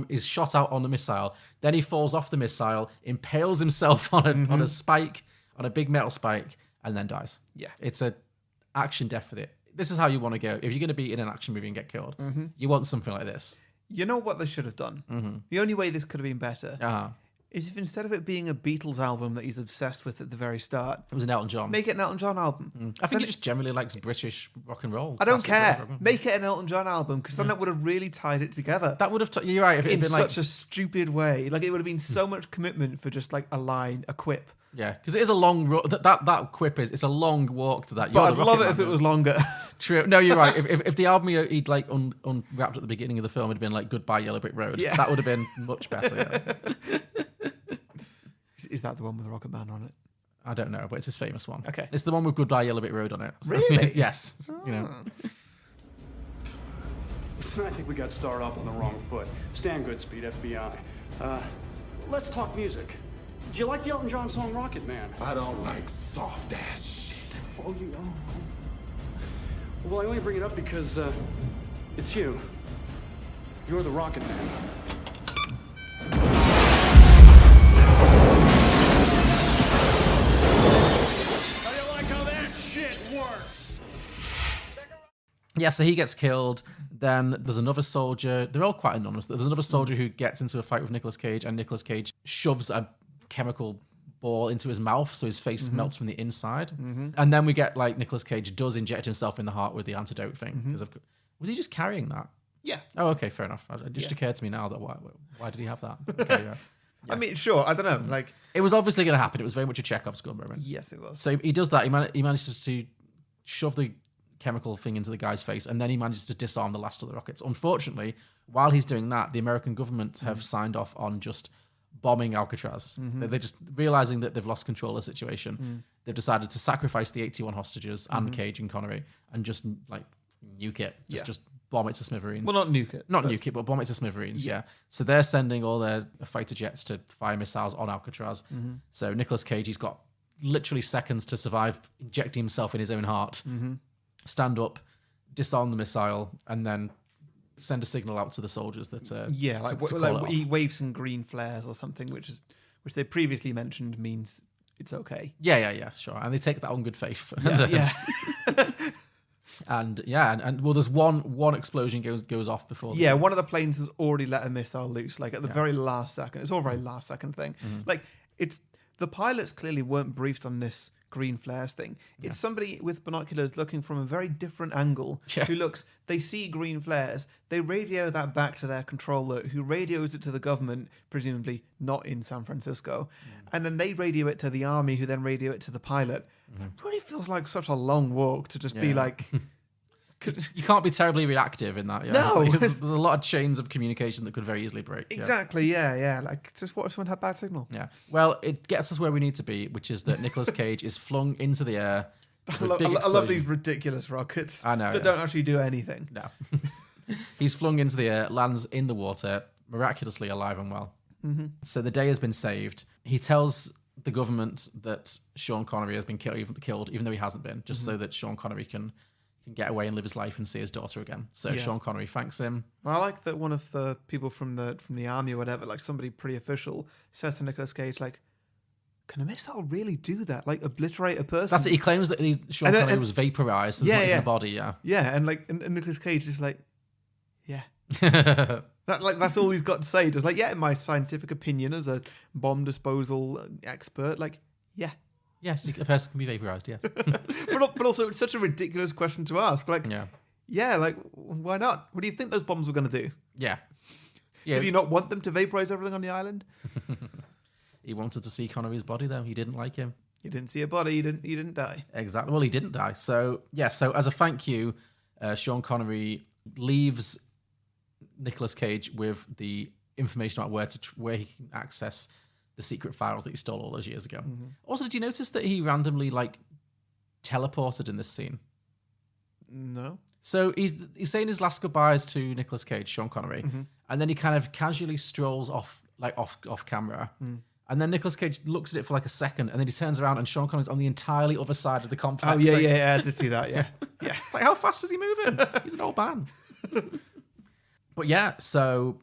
is shot out on the missile, then he falls off the missile, impales himself on a spike, on a big metal spike, and then dies.
Yeah.
It's a action death for it. This is how you want to go. If you're going to be in an action movie and get killed, you want something like this.
You know what they should have done? The only way this could have been better is if instead of it being a Beatles album that he's obsessed with at the very start,
it was an Elton John.
Make it an Elton John album.
I think he just generally likes British rock and roll.
I don't care. Make it an Elton John album, because then that would have really tied it together.
That would have... You're right. If it had
in
been
such a stupid way. Like, it would have been so much commitment for just like a line, a quip.
Yeah, because it is a long... That quip is... It's a long walk to that.
But I'd love it if it was longer.
True. No, you're right. If the album he'd like unwrapped at the beginning of the film had been like Goodbye Yellow Brick Road, that would have been much better. Yeah.
Is that the one with Rocket Man on it?
I don't know, but it's his famous one.
Okay.
It's the one with Goodbye Yellow Brick Road on it. So,
really?
Yes. You know.
I think we got started off on the wrong foot. Stan Goodspeed, FBI. Let's talk music. Do you like the Elton John song Rocket Man?
I don't like soft ass shit.
Oh, you know. Well, I only bring it up because it's you. You're the Rocket Man. How do you like how that shit works?
Yeah, so he gets killed. Then there's another soldier. They're all quite anonymous. There's another soldier who gets into a fight with Nicolas Cage, and Nicolas Cage shoves a chemical ball into his mouth, so his face melts from the inside. And then we get like Nicolas Cage does inject himself in the heart with the antidote thing. Was he just carrying that?
Yeah.
Oh, okay, fair enough. It just occurred to me now that why did he have that? Okay, yeah.
I mean, sure. I don't know. Like,
it was obviously going to happen. It was very much a Chekhov's gun moment.
Yes, it was.
So he does that. He manages to shove the chemical thing into the guy's face, and then he manages to disarm the last of the rockets. Unfortunately, while he's doing that, the American government have signed off on just bombing Alcatraz. They're just realizing that they've lost control of the situation. They've decided to sacrifice the 81 hostages and Cage and Connery and just like nuke it. Just bomb it to smithereens.
Well, not nuke it.
Nuke it, but bomb it to smithereens, yeah. So they're sending all their fighter jets to fire missiles on Alcatraz. So Nicolas Cage, he's got literally seconds to survive injecting himself in his own heart, stand up, disarm the missile, and then send a signal out to the soldiers that
he waves some green flares or something, which they previously mentioned means it's okay.
Yeah, sure. And they take that on good faith. And well, there's one explosion goes off before.
One of the planes has already let a missile loose, like at the very last second. It's all very last second thing. Like, it's the pilots clearly weren't briefed on this green flares thing. It's somebody with binoculars looking from a very different angle who looks, they see green flares, they radio that back to their controller, who radios it to the government, presumably not in San Francisco, and then they radio it to the army, who then radio it to the pilot. It really feels like such a long walk to just be like...
You can't be terribly reactive in that. Yeah.
No.
There's a lot of chains of communication that could very easily break.
Exactly, yeah. Like, just what if someone had bad signal?
Yeah. Well, it gets us where we need to be, which is that Nicolas Cage is flung into the air.
I love these ridiculous rockets that don't actually do anything.
No. He's flung into the air, lands in the water, miraculously alive and well. So the day has been saved. He tells the government that Sean Connery has been killed, even though he hasn't been, just so that Sean Connery can get away and live his life and see his daughter again. So Sean Connery thanks him.
I like that one of the people from the army or whatever, like somebody pretty official, says to Nicolas Cage, like, can a missile really do that? Like, obliterate a person?
That's it. He claims that Sean Connery was vaporized. So there's not even a body,
Yeah, and Nicolas Cage is like, that's all he's got to say. Just like, in my scientific opinion as a bomb disposal expert, like,
Yes, a person can be vaporized, yes.
but also, it's such a ridiculous question to ask. Like, like, why not? What do you think those bombs were going to do?
Yeah.
Did he not want them to vaporize everything on the island?
He wanted to see Connery's body, though. He didn't like him.
He didn't see a body. He didn't die.
Exactly. Well, he didn't die. So, so as a thank you, Sean Connery leaves Nicolas Cage with the information about where he can access the secret files that he stole all those years ago. Also, did you notice that he randomly teleported in this scene?
No.
So he's saying his last goodbyes to Nicolas Cage, Sean Connery, and then he kind of casually strolls off camera. And then Nicolas Cage looks at it for like a second, and then he turns around and Sean Connery's on the entirely other side of the complex.
Oh, yeah, I did see that, yeah.
It's like, how fast is he moving? He's an old man. But yeah, so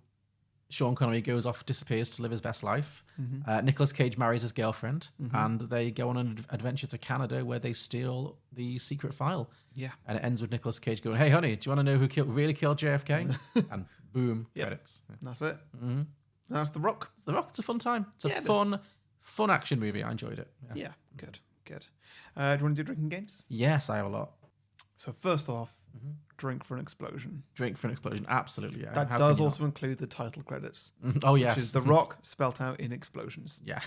Sean Connery goes off, disappears to live his best life. Nicolas Cage marries his girlfriend, and they go on an adventure to Canada where they steal the secret file.
Yeah.
And it ends with Nicolas Cage going, "Hey, honey, do you want to know who really killed JFK?" And boom, credits. Yeah.
That's it. That's The Rock.
It's The Rock. It's a fun time. It's a fun action movie. I enjoyed it.
Yeah, good. Do you want to do drinking games?
Yes, I have a lot.
So first off, drink for an explosion.
Drink for an explosion. Absolutely, yeah.
That does also include the title credits.
Oh, yes.
Which is The Rock spelt out in explosions.
Yeah.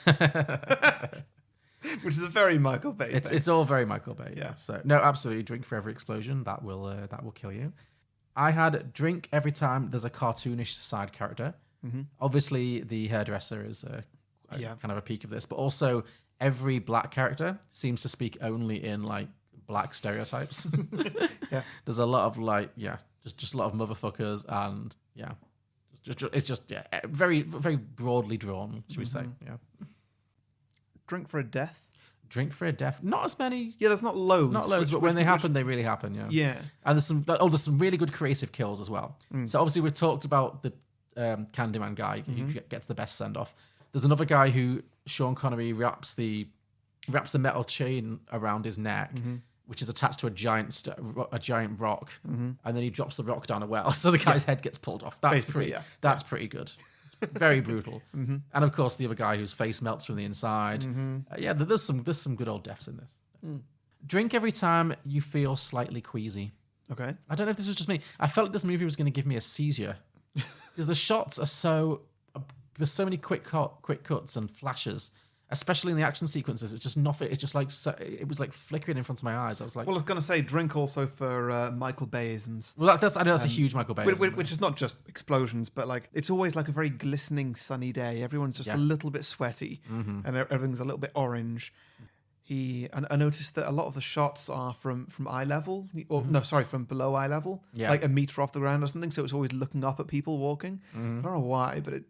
Which is a very Michael Bay thing.
It's all very Michael Bay. Yeah. So no, absolutely, drink for every explosion. That will kill you. I had drink every time there's a cartoonish side character. Obviously, the hairdresser is kind of a peak of this, but also every black character seems to speak only in like black stereotypes. There's a lot of just a lot of motherfuckers, and it's just very, very broadly drawn, should we say? Yeah.
Drink for a death.
Drink for a death. Not as many.
Yeah, there's not loads.
Not loads, but when they happen, they really happen. Yeah.
Yeah.
And there's some really good creative kills as well. So obviously we talked about the Candyman guy who gets the best send off. There's another guy who Sean Connery wraps a metal chain around his neck, which is attached to a giant rock, and then he drops the rock down a well, so the guy's head gets pulled off. That's pretty good. It's very brutal. And of course, the other guy whose face melts from the inside. There's some good old deaths in this. Drink every time you feel slightly queasy.
Okay.
I don't know if this was just me. I felt like this movie was going to give me a seizure because the shots are there's so many quick cuts and flashes, especially in the action sequences. It's just nothing. It's just like it was like flickering in front of my eyes. I was like,
well, I was going to say drink also for Michael Bayisms.
Well, I know that's a huge Michael Bay,
which is not just explosions, but like it's always like a very glistening sunny day. Everyone's just a little bit sweaty, and everything's a little bit orange. I noticed that a lot of the shots are from eye level, from below eye level, like a meter off the ground or something. So it's always looking up at people walking. I don't know why, but
it's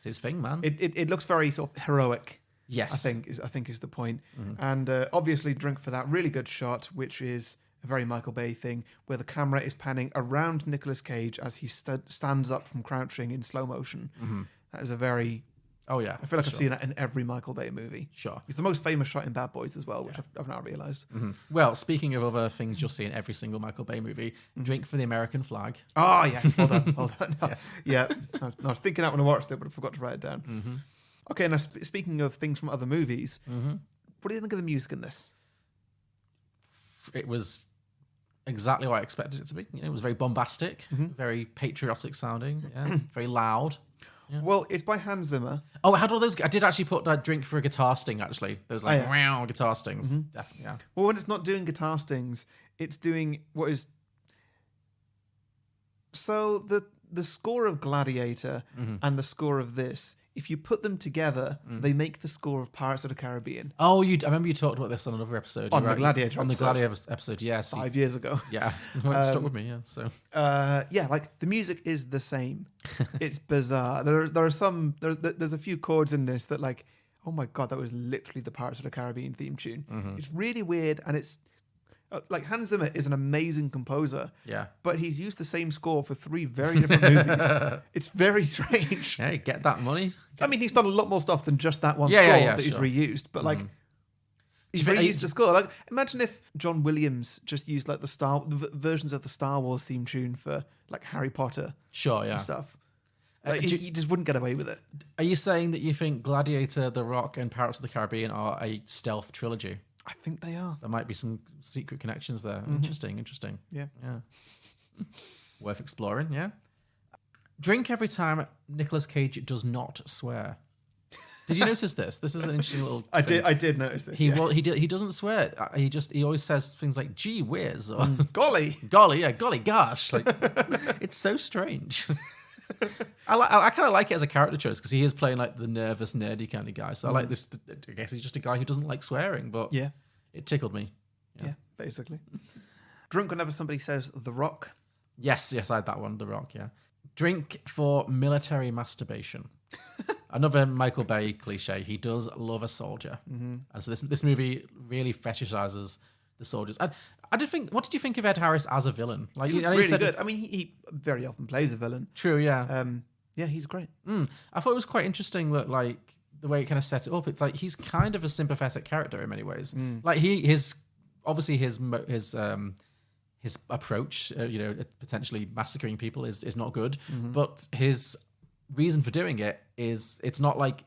his thing, man.
It looks very sort of heroic.
Yes,
I think is the point. And obviously, drink for that really good shot, which is a very Michael Bay thing, where the camera is panning around Nicolas Cage as he stands up from crouching in slow motion. That is a very
I feel
like I've seen that in every Michael Bay movie.
Sure.
It's the most famous shot in Bad Boys as well, which I've now realised.
Well, speaking of other things you'll see in every single Michael Bay movie, drink for the American flag.
Oh, yes. Well done. Well done.
Yes.
Yeah. I was thinking that when I watched it, but I forgot to write it down. Okay, now speaking of things from other movies, what do you think of the music in this?
It was exactly what I expected it to be. It was very bombastic, very patriotic sounding, very loud. Yeah.
Well, it's by Hans Zimmer.
Oh, it had all those. I did actually put that drink for a guitar sting, actually. Those wow guitar stings. Definitely, yeah.
Well, when it's not doing guitar stings, it's doing what is... So the score of Gladiator and the score of this, if you put them together, they make the score of Pirates of the Caribbean.
Oh, I remember you talked about this on another episode.
On the Gladiator
episode, yes.
5 years ago.
Yeah, it stuck with me, yeah. So.
Like the music is the same. It's bizarre. There's a few chords in this that like, oh my God, that was literally the Pirates of the Caribbean theme tune. It's really weird, and it's like Hans Zimmer is an amazing composer.
Yeah.
But he's used the same score for 3 very different movies. It's very strange.
Hey, get that money.
I mean, he's done a lot more stuff than just that one score that he's reused. But like, he's reused the score. Like, imagine if John Williams just used like the versions of the Star Wars theme tune for like Harry Potter. And stuff. Like, he just wouldn't get away with it.
Are you saying that you think Gladiator, The Rock, and Pirates of the Caribbean are a stealth trilogy?
I think they are.
There might be some secret connections there. Interesting.
Yeah.
Worth exploring, yeah. Drink every time Nicolas Cage does not swear. Did you notice this? This is an interesting little thing.
I did notice this.
He doesn't swear. He always says things like gee whiz or
golly,
golly gosh. Like it's so strange. I kind of like it as a character choice because he is playing like the nervous, nerdy kind of guy. So I like this. I guess he's just a guy who doesn't like swearing, but it tickled me.
Yeah, basically. Drink whenever somebody says The Rock.
Yes, I had that one, The Rock, yeah. Drink for military masturbation. Another Michael Bay cliche. He does love a soldier. And so this movie really fetishizes the soldiers. I did think. What did you think of Ed Harris as a villain? Like,
He was really good. I mean, he very often plays a villain.
True, yeah.
Yeah, he's great.
I thought it was quite interesting that, like, the way it kind of set it up. It's like he's kind of a sympathetic character in many ways. Like his approach, potentially massacring people is not good, but his reason for doing it is it's not like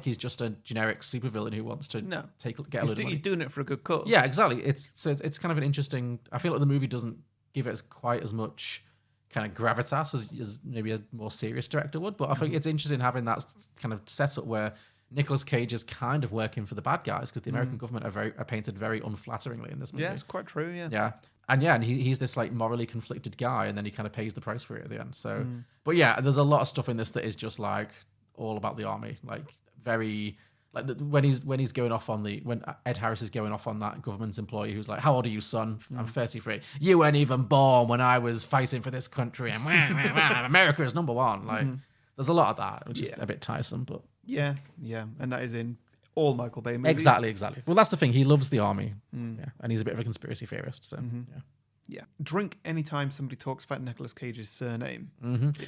he's just a generic supervillain who wants to get a load of money.
He's doing it for a good cause.
Yeah, exactly. It's kind of an interesting. I feel like the movie doesn't give it quite as much kind of gravitas as maybe a more serious director would, but I think it's interesting having that kind of setup where Nicolas Cage is kind of working for the bad guys because the American government are painted very unflatteringly in this movie.
Yeah, it's quite true.
And he's this like morally conflicted guy, and then he kind of pays the price for it at the end. So, but yeah, there's a lot of stuff in this that is just like all about the army, like very like when Ed Harris is going off on that government employee who's like, "How old are you, son? I'm 33. You weren't even born when I was fighting for this country, and America is number one." Like, there's a lot of that, which is a bit tiresome, but
yeah, and that is in all Michael Bay movies.
Exactly. Well, that's the thing. He loves the army, and he's a bit of a conspiracy theorist. So,
Drink anytime somebody talks about Nicolas Cage's surname.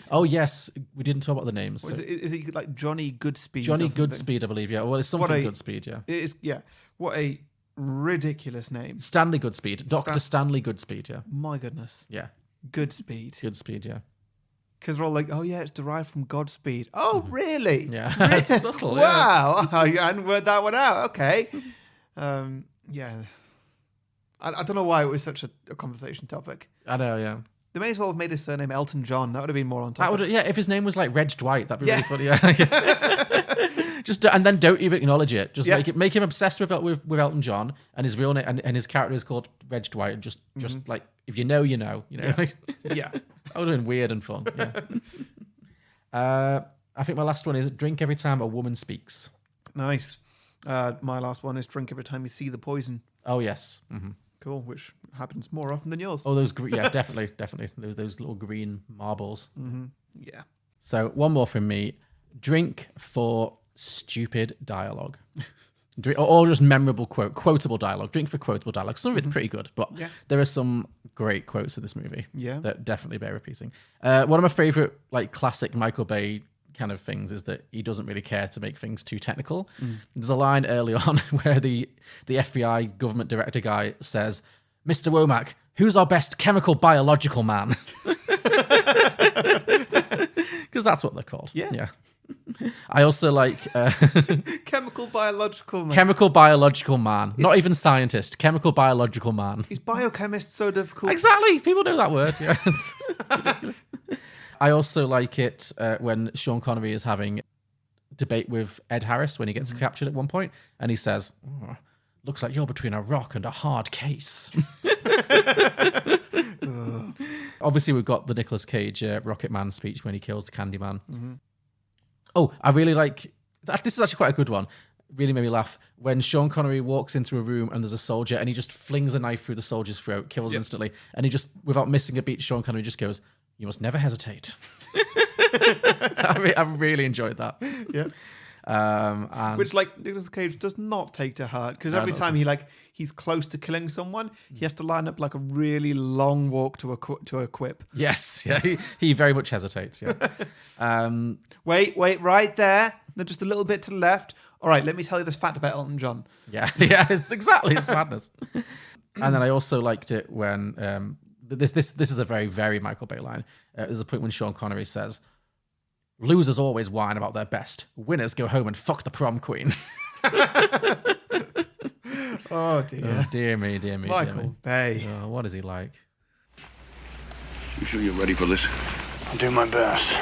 Oh yes, we didn't talk about the names. So.
Is it like Johnny Goodspeed?
Johnny Goodspeed, I believe. Yeah. Well, it's something Goodspeed. Yeah.
It is. Yeah. What a ridiculous name.
Stanley Goodspeed. Dr. Stanley Goodspeed. Yeah.
My goodness.
Yeah.
Goodspeed.
Yeah.
Because we're all like, oh yeah, it's derived from Godspeed. Oh really?
Yeah. That's subtle.
Wow. I hadn't worked that one out. Okay. Yeah. I don't know why it was such a conversation topic.
I know, yeah.
They may as well have made his surname Elton John. That would have been more on top.
Yeah, if his name was like Reg Dwight, that'd be really funny. Yeah. And then don't even acknowledge it. Just make him obsessed with Elton John, and his real name and his character is called Reg Dwight. And just like if you know, you know.
Yeah. Yeah.
That would have been weird and fun. Yeah. I think my last one is drink every time a woman speaks.
Nice. My last one is drink every time you see the poison.
Oh yes.
Cool, which happens more often than yours.
Oh, those definitely. Those little green marbles.
Yeah.
So one more from me: drink for stupid dialogue, or just memorable quotable dialogue. Drink for quotable dialogue. Some of it's pretty good, but there are some great quotes in this movie.
Yeah,
that definitely bear repeating. One of my favorite like classic Michael Bay kind of things is that he doesn't really care to make things too technical. There's a line early on where the FBI government director guy says, "Mr. Womack, who's our best chemical biological man?" Because that's what they're called. Yeah. I also like
chemical biological man.
Chemical biological man. Not even scientist. Chemical biological man.
Is biochemist so difficult?
Exactly. People know that word. Yeah. It's ridiculous. I also like it when Sean Connery is having debate with Ed Harris when he gets captured at one point, and he says, "Looks like you're between a rock and a hard case." Obviously, we've got the Nicolas Cage Rocket Man speech when he kills the Candyman. Oh, I really like... This is actually quite a good one. Really made me laugh. When Sean Connery walks into a room and there's a soldier and he just flings a knife through the soldier's throat, kills him instantly, and he just, without missing a beat, Sean Connery just goes, "You must never hesitate." I really enjoyed that.
Yeah. Which, like, Nicolas Cage does not take to heart, because every time he's close to killing someone, he has to line up like a really long walk to a quip.
Yes, yeah, he very much hesitates. Yeah.
Wait, right there. No, just a little bit to the left. All right, let me tell you this fact about Elton John.
Yeah, it's madness. And then I also liked it when this is a very, very Michael Bay line. There's a point when Sean Connery says, "Losers always whine about their best. Winners go home and fuck the prom queen."
Oh dear.
Oh, dear me.
Michael Bay.
Oh, what is he like?
You sure you're ready for this?
I'll do my best.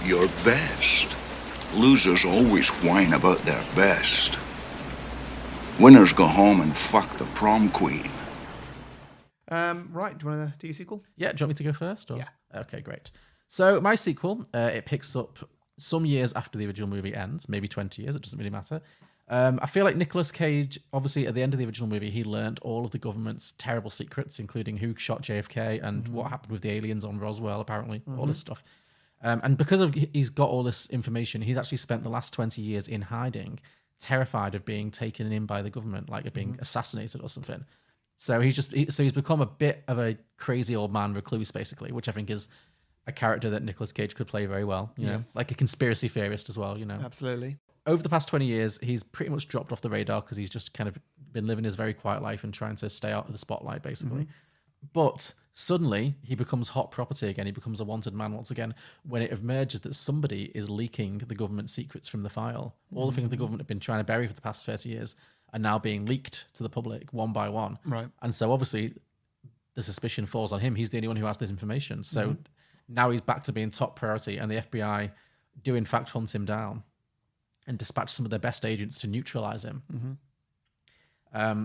Your best? Losers always whine about their best. Winners go home and fuck the prom queen.
Right, do you want to do your sequel?
Yeah, do you want me to go first? Or?
Yeah.
Okay, great. So my sequel, it picks up some years after the original movie ends, maybe 20 years, it doesn't really matter. I feel like Nicolas Cage, obviously at the end of the original movie, he learned all of the government's terrible secrets, including who shot JFK and what happened with the aliens on Roswell, apparently, all this stuff. And because he's got all this information, he's actually spent the last 20 years in hiding terrified of being taken in by the government, like of being assassinated or something. So he's become a bit of a crazy old man recluse, basically, which I think is a character that Nicolas Cage could play very well. You know, like a conspiracy theorist as well. You know,
Absolutely.
Over the past 20 years, he's pretty much dropped off the radar because he's just kind of been living his very quiet life and trying to stay out of the spotlight, basically. But suddenly, he becomes hot property again. He becomes a wanted man once again when it emerges that somebody is leaking the government secrets from the file. All the things the government have been trying to bury for the past 30 years are now being leaked to the public one by one.
Right.
And so obviously, the suspicion falls on him. He's the only one who has this information. So now he's back to being top priority, and the FBI do in fact hunt him down and dispatch some of their best agents to neutralize him.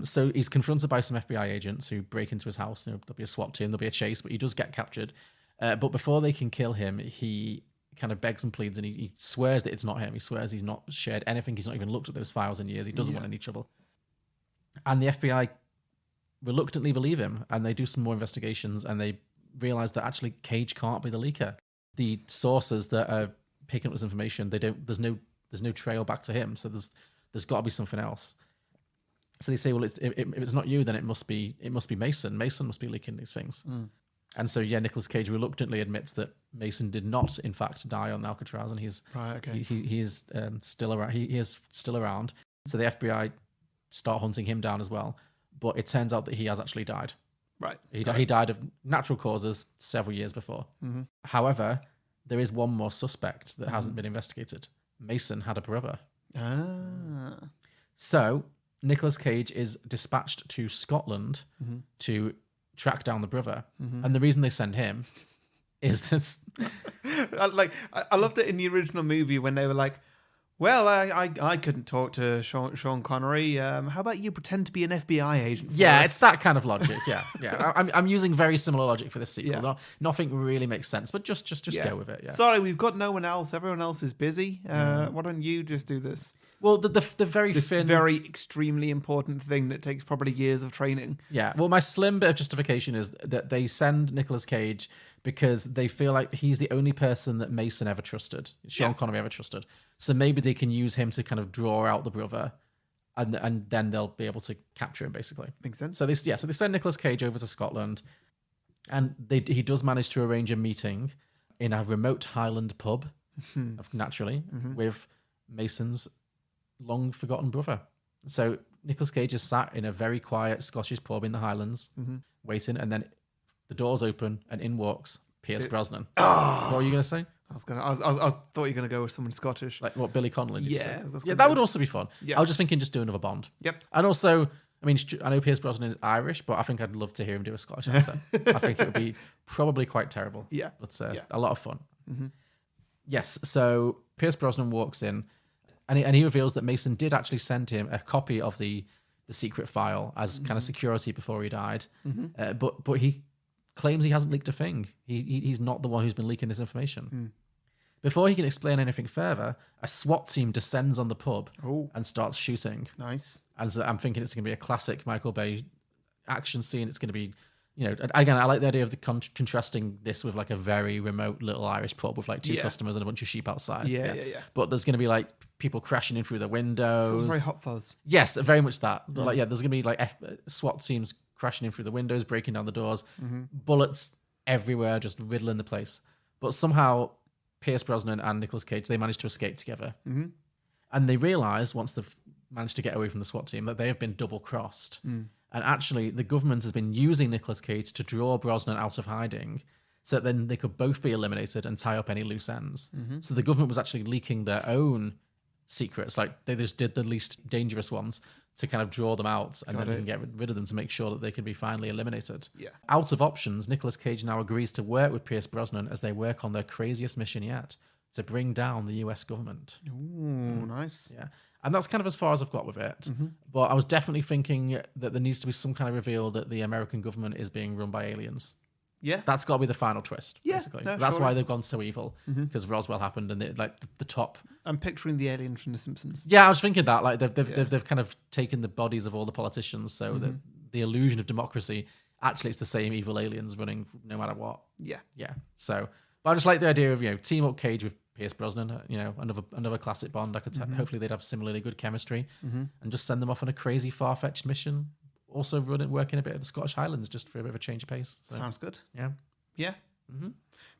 So he's confronted by some FBI agents who break into his house. You know, there'll be a SWAT team, there'll be a chase, but he does get captured. But before they can kill him, he kind of begs and pleads, and he swears that it's not him. He swears he's not shared anything. He's not even looked at those files in years. He doesn't want any trouble. And the FBI reluctantly believe him, and they do some more investigations, and they realize that actually Cage can't be the leaker. The sources that are picking up this information, there's no trail back to him. So there's got to be something else. So they say, well, if it's not you, then it must be Mason. Mason must be leaking these things. And so Nicolas Cage reluctantly admits that Mason did not, in fact, die on Alcatraz, and he's he is still around. He is still around. So the FBI start hunting him down as well. But it turns out that he has actually died.
Right.
He died of natural causes several years before. However, there is one more suspect that hasn't been investigated. Mason had a brother. So Nicolas Cage is dispatched to Scotland to track down the brother. And the reason they send him is this.
I loved it in the original movie when they were like, well, I couldn't talk to Sean Connery. How about you pretend to be an FBI agent for us?
It's that kind of logic. Yeah. I'm using very similar logic for this sequel.
Yeah.
Nothing really makes sense, but just go with it. Yeah.
Sorry, we've got no one else. Everyone else is busy. Why don't you just do this?
Well, the very
very extremely important thing that takes probably years of training.
Yeah. Well, my slim bit of justification is that they send Nicolas Cage because they feel like he's the only person that Mason ever trusted, Sean Connery ever trusted. So maybe they can use him to kind of draw out the brother, and then they'll be able to capture him, basically.
Makes sense.
So they send Nicolas Cage over to Scotland, and he does manage to arrange a meeting in a remote Highland pub, naturally, with Mason's long forgotten brother. So Nicolas Cage is sat in a very quiet Scottish pub in the Highlands, waiting, and then the doors open and in walks Pierce Brosnan. What were you going to say?
I thought you were going to go with someone Scottish.
Like what, Billy Connolly? Did you say?
Yeah,
that would also be fun.
Yeah.
I was just thinking, just do another Bond.
Yep.
And also, I mean, I know Pierce Brosnan is Irish, but I think I'd love to hear him do a Scottish accent. I think it would be probably quite terrible.
Yeah.
But a lot of fun. Yes. So Pierce Brosnan walks in, and he reveals that Mason did actually send him a copy of the secret file as kind of security before he died. But he claims he hasn't leaked a thing. He's not the one who's been leaking this information. Before he can explain anything further, a SWAT team descends on the pub and starts shooting.
Nice.
And so I'm thinking it's going to be a classic Michael Bay action scene. It's going to be, again, I like the idea of the contrasting this with like a very remote little Irish pub with like two customers and a bunch of sheep outside.
Yeah.
But there's going to be like people crashing in through the windows.
It's very Hot Fuzz.
Yes, very much that. Like, there's going to be like SWAT teams crashing in through the windows, breaking down the doors, bullets everywhere, just riddling the place. But somehow Pierce Brosnan and Nicolas Cage, they managed to escape together. And they realise, once they've managed to get away from the SWAT team, that they have been double-crossed. And actually, the government has been using Nicolas Cage to draw Brosnan out of hiding so that then they could both be eliminated and tie up any loose ends. So the government was actually leaking their own secrets. Like, they just did the least dangerous ones to kind of draw them out and then get rid of them to make sure that they can be finally eliminated.
Yeah.
Out of options, Nicolas Cage now agrees to work with Pierce Brosnan as they work on their craziest mission yet, to bring down the US government.
Ooh, nice.
Yeah. And that's kind of as far as I've got with it. But I was definitely thinking that there needs to be some kind of reveal that the American government is being run by aliens.
Yeah.
That's got to be the final twist, basically.
No,
that's
sure.
why they've gone so evil, because Roswell happened and the top...
I'm picturing the alien from The Simpsons.
Yeah, I was thinking that. Like they've kind of taken the bodies of all the politicians, so that the illusion of democracy, actually it's the same evil aliens running no matter what.
Yeah.
Yeah. So, but I just like the idea of, team up Cage with Pierce Brosnan, another classic Bond. I could hopefully they'd have similarly good chemistry, and just send them off on a crazy, far-fetched mission. Also, working a bit of the Scottish Highlands just for a bit of a change of pace. So,
sounds good.
Yeah.
Yeah.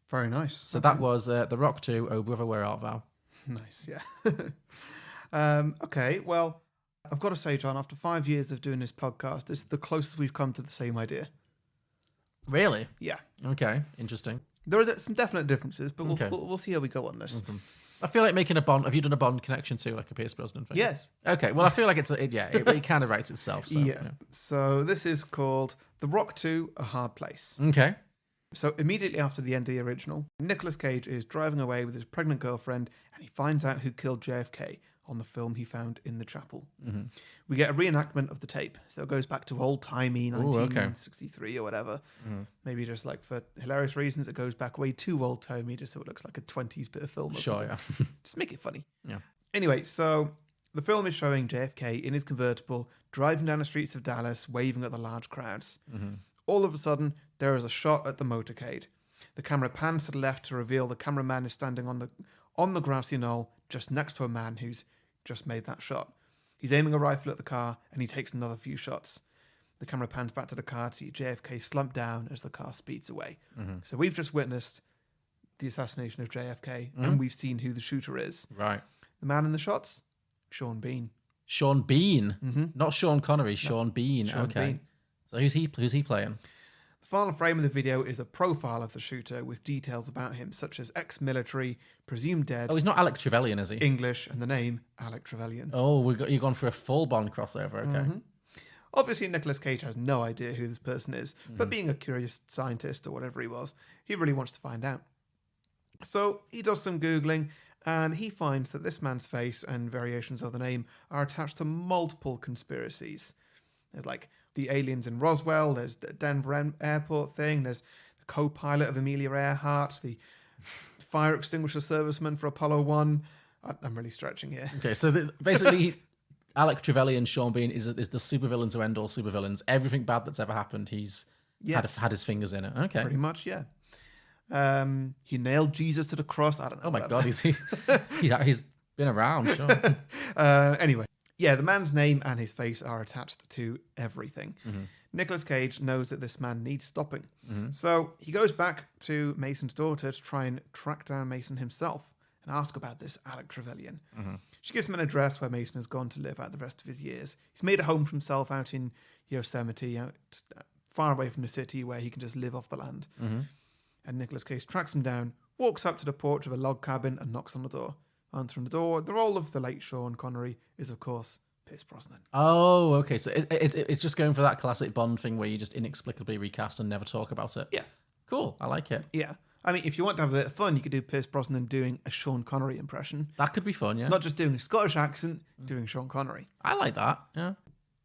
Very nice.
So that was The Rock 2, Oh Brother, Where Art Thou?
Nice, yeah. Okay, well, I've got to say, John, after 5 years of doing this podcast, this is the closest we've come to the same idea.
Really?
Yeah.
Okay, interesting.
There are some definite differences, but we'll see how we go on this.
I feel like making a Bond. Have you done a Bond connection too, like a Pierce Brosnan thing?
Yes.
Okay. Well, I feel like it kind of writes itself. So,
yeah. So this is called The Rock 2, A Hard Place.
Okay.
So immediately after the end of the original, Nicolas Cage is driving away with his pregnant girlfriend, and he finds out who killed JFK on the film he found in the chapel. We get a reenactment of the tape, so it goes back to old-timey 1963 or whatever. Maybe just like for hilarious reasons, it goes back way too old-timey, just so it looks like a 20s bit of film.
Sure, yeah.
Just make it funny.
Yeah.
Anyway, so the film is showing JFK in his convertible, driving down the streets of Dallas, waving at the large crowds. All of a sudden, there is a shot at the motorcade. The camera pans to the left to reveal the cameraman is standing on the grassy knoll just next to a man who's just made that shot. He's aiming a rifle at the car, and he takes another few shots. The camera pans back to the car to see JFK slump down as the car speeds away. So we've just witnessed the assassination of JFK, and we've seen who the shooter is.
Right.
The man in the shots? Sean Bean.
Sean Bean? Not Sean Connery, Sean Bean.
Sean
okay.
Bean.
So who's he playing?
The final frame of the video is a profile of the shooter with details about him, such as ex-military, presumed dead.
Oh, he's not Alec Trevelyan, is he?
English, and the name, Alec Trevelyan.
Oh, you've gone for a full Bond crossover, okay.
Obviously, Nicolas Cage has no idea who this person is, but being a curious scientist or whatever he was, he really wants to find out. So he does some Googling, and he finds that this man's face and variations of the name are attached to multiple conspiracies. There's like the aliens in Roswell, there's the Denver airport thing, there's the co-pilot of Amelia Earhart, the fire extinguisher serviceman for Apollo 1. I'm really stretching here.
Okay, so basically, Alec Trevelyan, Sean Bean, is the supervillain to end all supervillains. Everything bad that's ever happened, he's had his fingers in it. Okay.
Pretty much, yeah. He nailed Jesus to the cross. I don't know.
Oh my God, he's been around, sure.
Anyway. Yeah, the man's name and his face are attached to everything. Nicolas Cage knows that this man needs stopping. So he goes back to Mason's daughter to try and track down Mason himself and ask about this Alec Trevelyan. She gives him an address where Mason has gone to live out the rest of his years. He's made a home for himself out in Yosemite, out far away from the city where he can just live off the land. And Nicolas Cage tracks him down, walks up to the porch of a log cabin and knocks on the door. Answering the door, the role of the late Sean Connery is, of course, Pierce Brosnan.
Oh, okay. So it's just going for that classic Bond thing where you just inexplicably recast and never talk about it.
Yeah.
Cool. I like it.
Yeah. I mean, if you want to have a bit of fun, you could do Pierce Brosnan doing a Sean Connery impression.
That could be fun, yeah.
Not just doing a Scottish accent, doing Sean Connery.
I like that, yeah.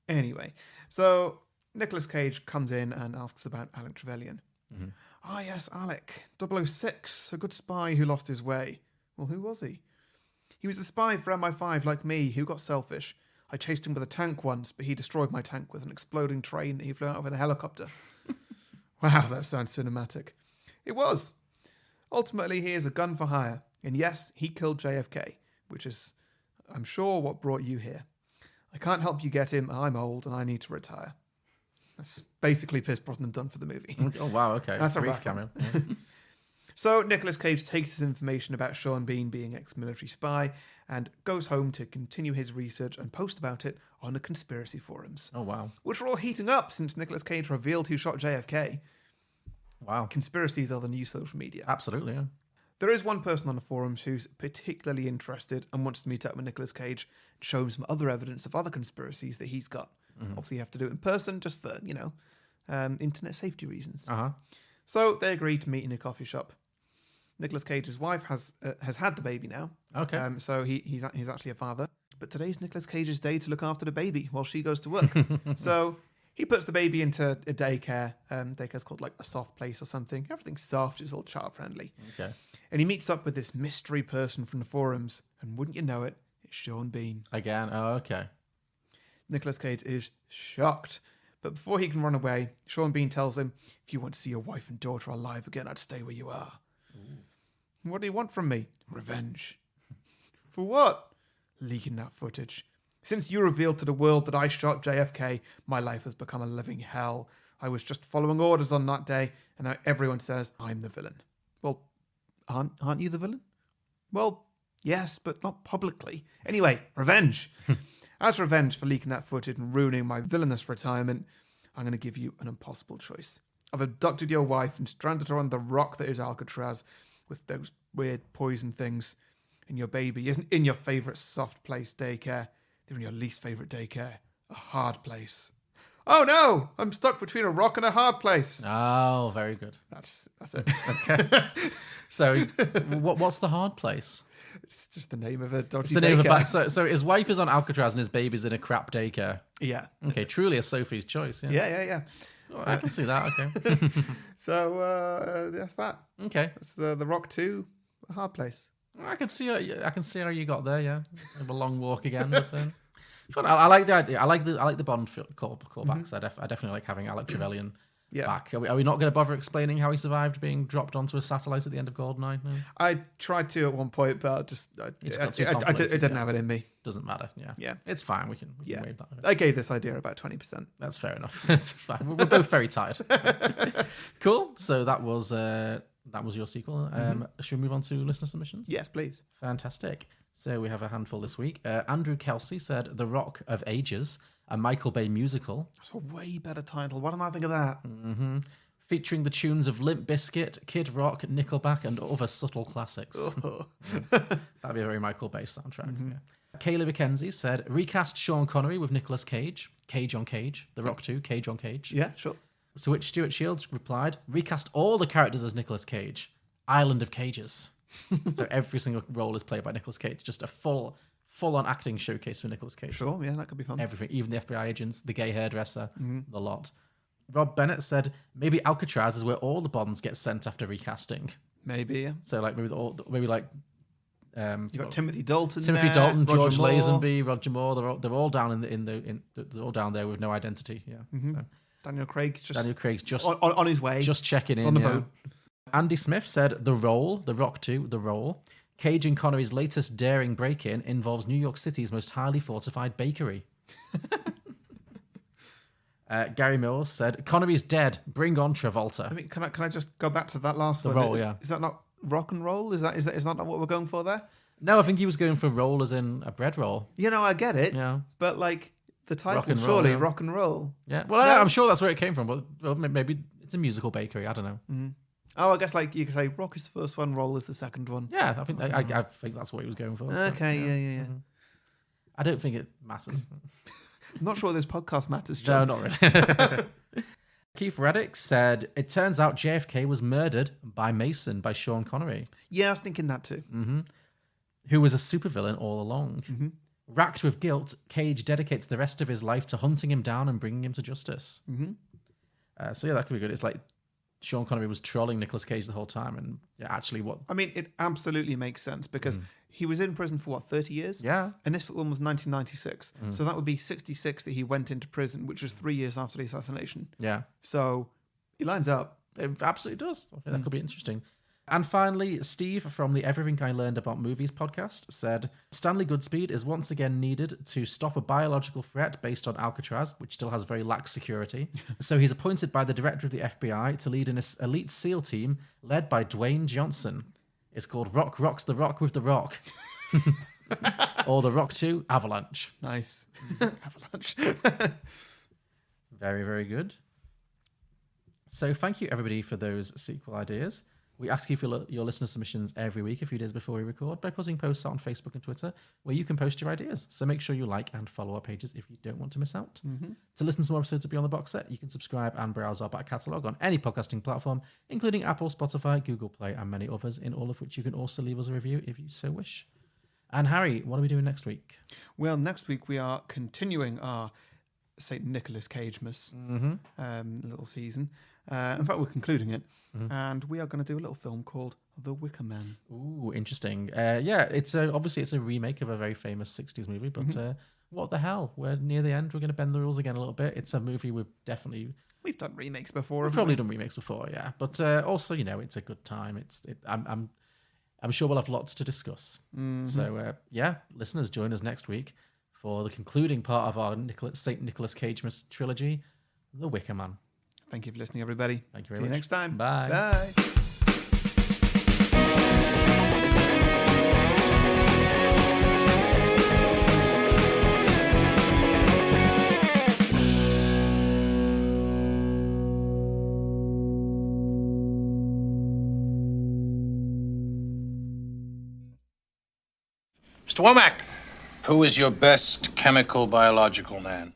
Anyway, so Nicolas Cage comes in and asks about Alec Trevelyan. Ah, yes, Alec. 006, a good spy who lost his way. Well, who was he? He was a spy for MI5 like me who got selfish. I chased him with a tank once, but he destroyed my tank with an exploding train that he flew out of in a helicopter. Wow, that sounds cinematic. It was. Ultimately, he is a gun for hire. And yes, he killed JFK, which is, I'm sure, what brought you here. I can't help you get him. I'm old and I need to retire. That's basically Pierce Brosnan done for the movie.
Oh, wow, okay.
That's a
brief
wrap.
cameo. Yeah.
So Nicolas Cage takes his information about Sean Bean being ex-military spy and goes home to continue his research and post about it on the conspiracy forums.
Oh, wow.
Which are all heating up since Nicolas Cage revealed who shot JFK.
Wow.
Conspiracies are the new social media.
Absolutely, yeah.
There is one person on the forums who's particularly interested and wants to meet up with Nicolas Cage and show him some other evidence of other conspiracies that he's got. Obviously, you have to do it in person just for, internet safety reasons. So they agree to meet in a coffee shop. Nicolas Cage's wife has had the baby now.
Okay.
So he's actually a father. But today's Nicolas Cage's day to look after the baby while she goes to work. So he puts the baby into a daycare. Daycare's called like a soft place or something. Everything's soft. It's all child friendly.
Okay.
And he meets up with this mystery person from the forums. And wouldn't you know it, it's Sean Bean.
Again? Oh, okay.
Nicolas Cage is shocked. But before he can run away, Sean Bean tells him, if you want to see your wife and daughter alive again, I'd stay where you are. What do you want from me? Revenge. For what? Leaking that footage. Since you revealed to the world that I shot JFK, my life has become a living hell. I was just following orders on that day, and now everyone says I'm the villain. Well, aren't you the villain? Well, yes, but not publicly. Anyway, revenge. As revenge for leaking that footage and ruining my villainous retirement, I'm going to give you an impossible choice. I've abducted your wife and stranded her on the rock that is Alcatraz with those weird poison things. And your baby isn't in your favourite soft place daycare. They're in your least favourite daycare, a hard place. Oh no! I'm stuck between a rock and a hard place.
Oh, very good.
That's it.
Okay. So, what's the hard place?
It's just the name of a dodgy
It's the name
daycare.
of so his wife is on Alcatraz and his baby's in a crap daycare.
Yeah.
Okay, truly a Sophie's choice. Yeah.
Yeah.
Oh, I can see that. Okay.
So that's that.
Okay.
It's the Rock 2, a hard place.
I can see how you got there. Yeah, a long walk again. But, fun. I like the idea. I like the Bond callbacks. I definitely like having Alec Trevelyan back. Are we not going to bother explaining how he survived being dropped onto a satellite at the end of GoldenEye? No?
I tried to at one point, but it didn't have it in me.
Doesn't matter. Yeah. It's fine. We can waive that.
I gave this idea about 20%.
That's fair enough. It's fine. We're both very tired. Cool. So that was your sequel. Should we move on to listener submissions?
Yes, please.
Fantastic. So we have a handful this week. Andrew Kelsey said The Rock of Ages, a Michael Bay musical.
That's a way better title. Why didn't I think of that?
Mm-hmm. Featuring the tunes of Limp Bizkit, Kid Rock, Nickelback, and other subtle classics. That'd be a very Michael Bay soundtrack. Yeah. Kayla McKenzie said, recast Sean Connery with Nicolas Cage. Cage on Cage. The Rock 2, Cage on Cage.
Yeah, sure.
To which Stuart Shields replied, recast all the characters as Nicolas Cage. Island of Cages. So every single role is played by Nicolas Cage. Just a full-on acting showcase for Nicolas Cage.
Sure, yeah, that could be fun.
Everything, even the FBI agents, the gay hairdresser, the lot. Rob Bennett said, maybe Alcatraz is where all the Bonds get sent after recasting.
Maybe, yeah.
So like maybe like
you got Timothy Dalton,
George
Roger Moore.
Lazenby, Roger Moore. They're all down they're all down there with no identity. Yeah. So.
Daniel Craig's just on his way,
just checking in
on the boat.
Andy Smith said, The Rock 2, The Role. Cage and Connery's latest daring break-in involves New York City's most highly fortified bakery. Gary Mills said, Connery's dead. Bring on Travolta.
I mean, can I just go back to that last one?
The Role, yeah.
Is that not rock and roll? Is that not what we're going for there?
No, I think he was going for roll as in a bread roll.
I get it.
Yeah.
But like the title,
rock and
surely
roll,
rock and roll.
Yeah. Well, I'm sure that's where it came from, but well, maybe it's a musical bakery. I don't know.
Mm-hmm. Oh, I guess like you could say rock is the first one, roll is the second one.
Yeah, I think I think that's what he was going for.
Okay,
so,
yeah.
Mm-hmm. I don't think it matters.
I'm not sure this podcast matters, John.
No, not really. Keith Reddick said, it turns out JFK was murdered by Mason, by Sean Connery.
Yeah, I was thinking that too.
Mm-hmm. Who was a supervillain all along.
Mm-hmm.
Racked with guilt, Cage dedicates the rest of his life to hunting him down and bringing him to justice.
Mm-hmm.
So yeah, that could be good. It's like Sean Connery was trolling Nicolas Cage the whole time, and actually what...
I mean, it absolutely makes sense, because he was in prison for, 30 years?
Yeah.
And this film was 1996. So that would be 66 that he went into prison, which was 3 years after the assassination.
Yeah.
So he lines up.
It absolutely does. I think that could be interesting. And finally, Steve from the Everything I Learned About Movies podcast said, Stanley Goodspeed is once again needed to stop a biological threat based on Alcatraz, which still has very lax security. So he's appointed by the director of the FBI to lead an elite SEAL team led by Dwayne Johnson. It's called Rock Rocks the Rock with the Rock. Or The Rock 2, Avalanche.
Nice. Avalanche.
Very, very good. So thank you, everybody, for those sequel ideas. We ask you for your listener submissions every week, a few days before we record, by putting posts out on Facebook and Twitter where you can post your ideas. So make sure you like and follow our pages if you don't want to miss out.
Mm-hmm.
To listen to more episodes of Beyond the Box Set, you can subscribe and browse our back catalogue on any podcasting platform, including Apple, Spotify, Google Play, and many others, in all of which you can also leave us a review if you so wish. And Harry, what are we doing next week?
Well, next week we are continuing our St. Nicholas Cagemas little season. In fact, we're concluding it. And we are going to do a little film called The Wicker Man.
Ooh, interesting. Yeah, it's obviously it's a remake of a very famous 60s movie, but what the hell? We're near the end. We're going to bend the rules again a little bit. It's a movie we've
done remakes before.
We've probably done remakes before, yeah. But also, it's a good time. I'm sure we'll have lots to discuss. So, listeners, join us next week for the concluding part of our St. Nicholas Cagemas trilogy, The Wicker Man.
Thank you for listening, everybody.
Thank you very
much. See you next time.
Bye.
Bye.
Mr. Womack, who is your best chemical biological man?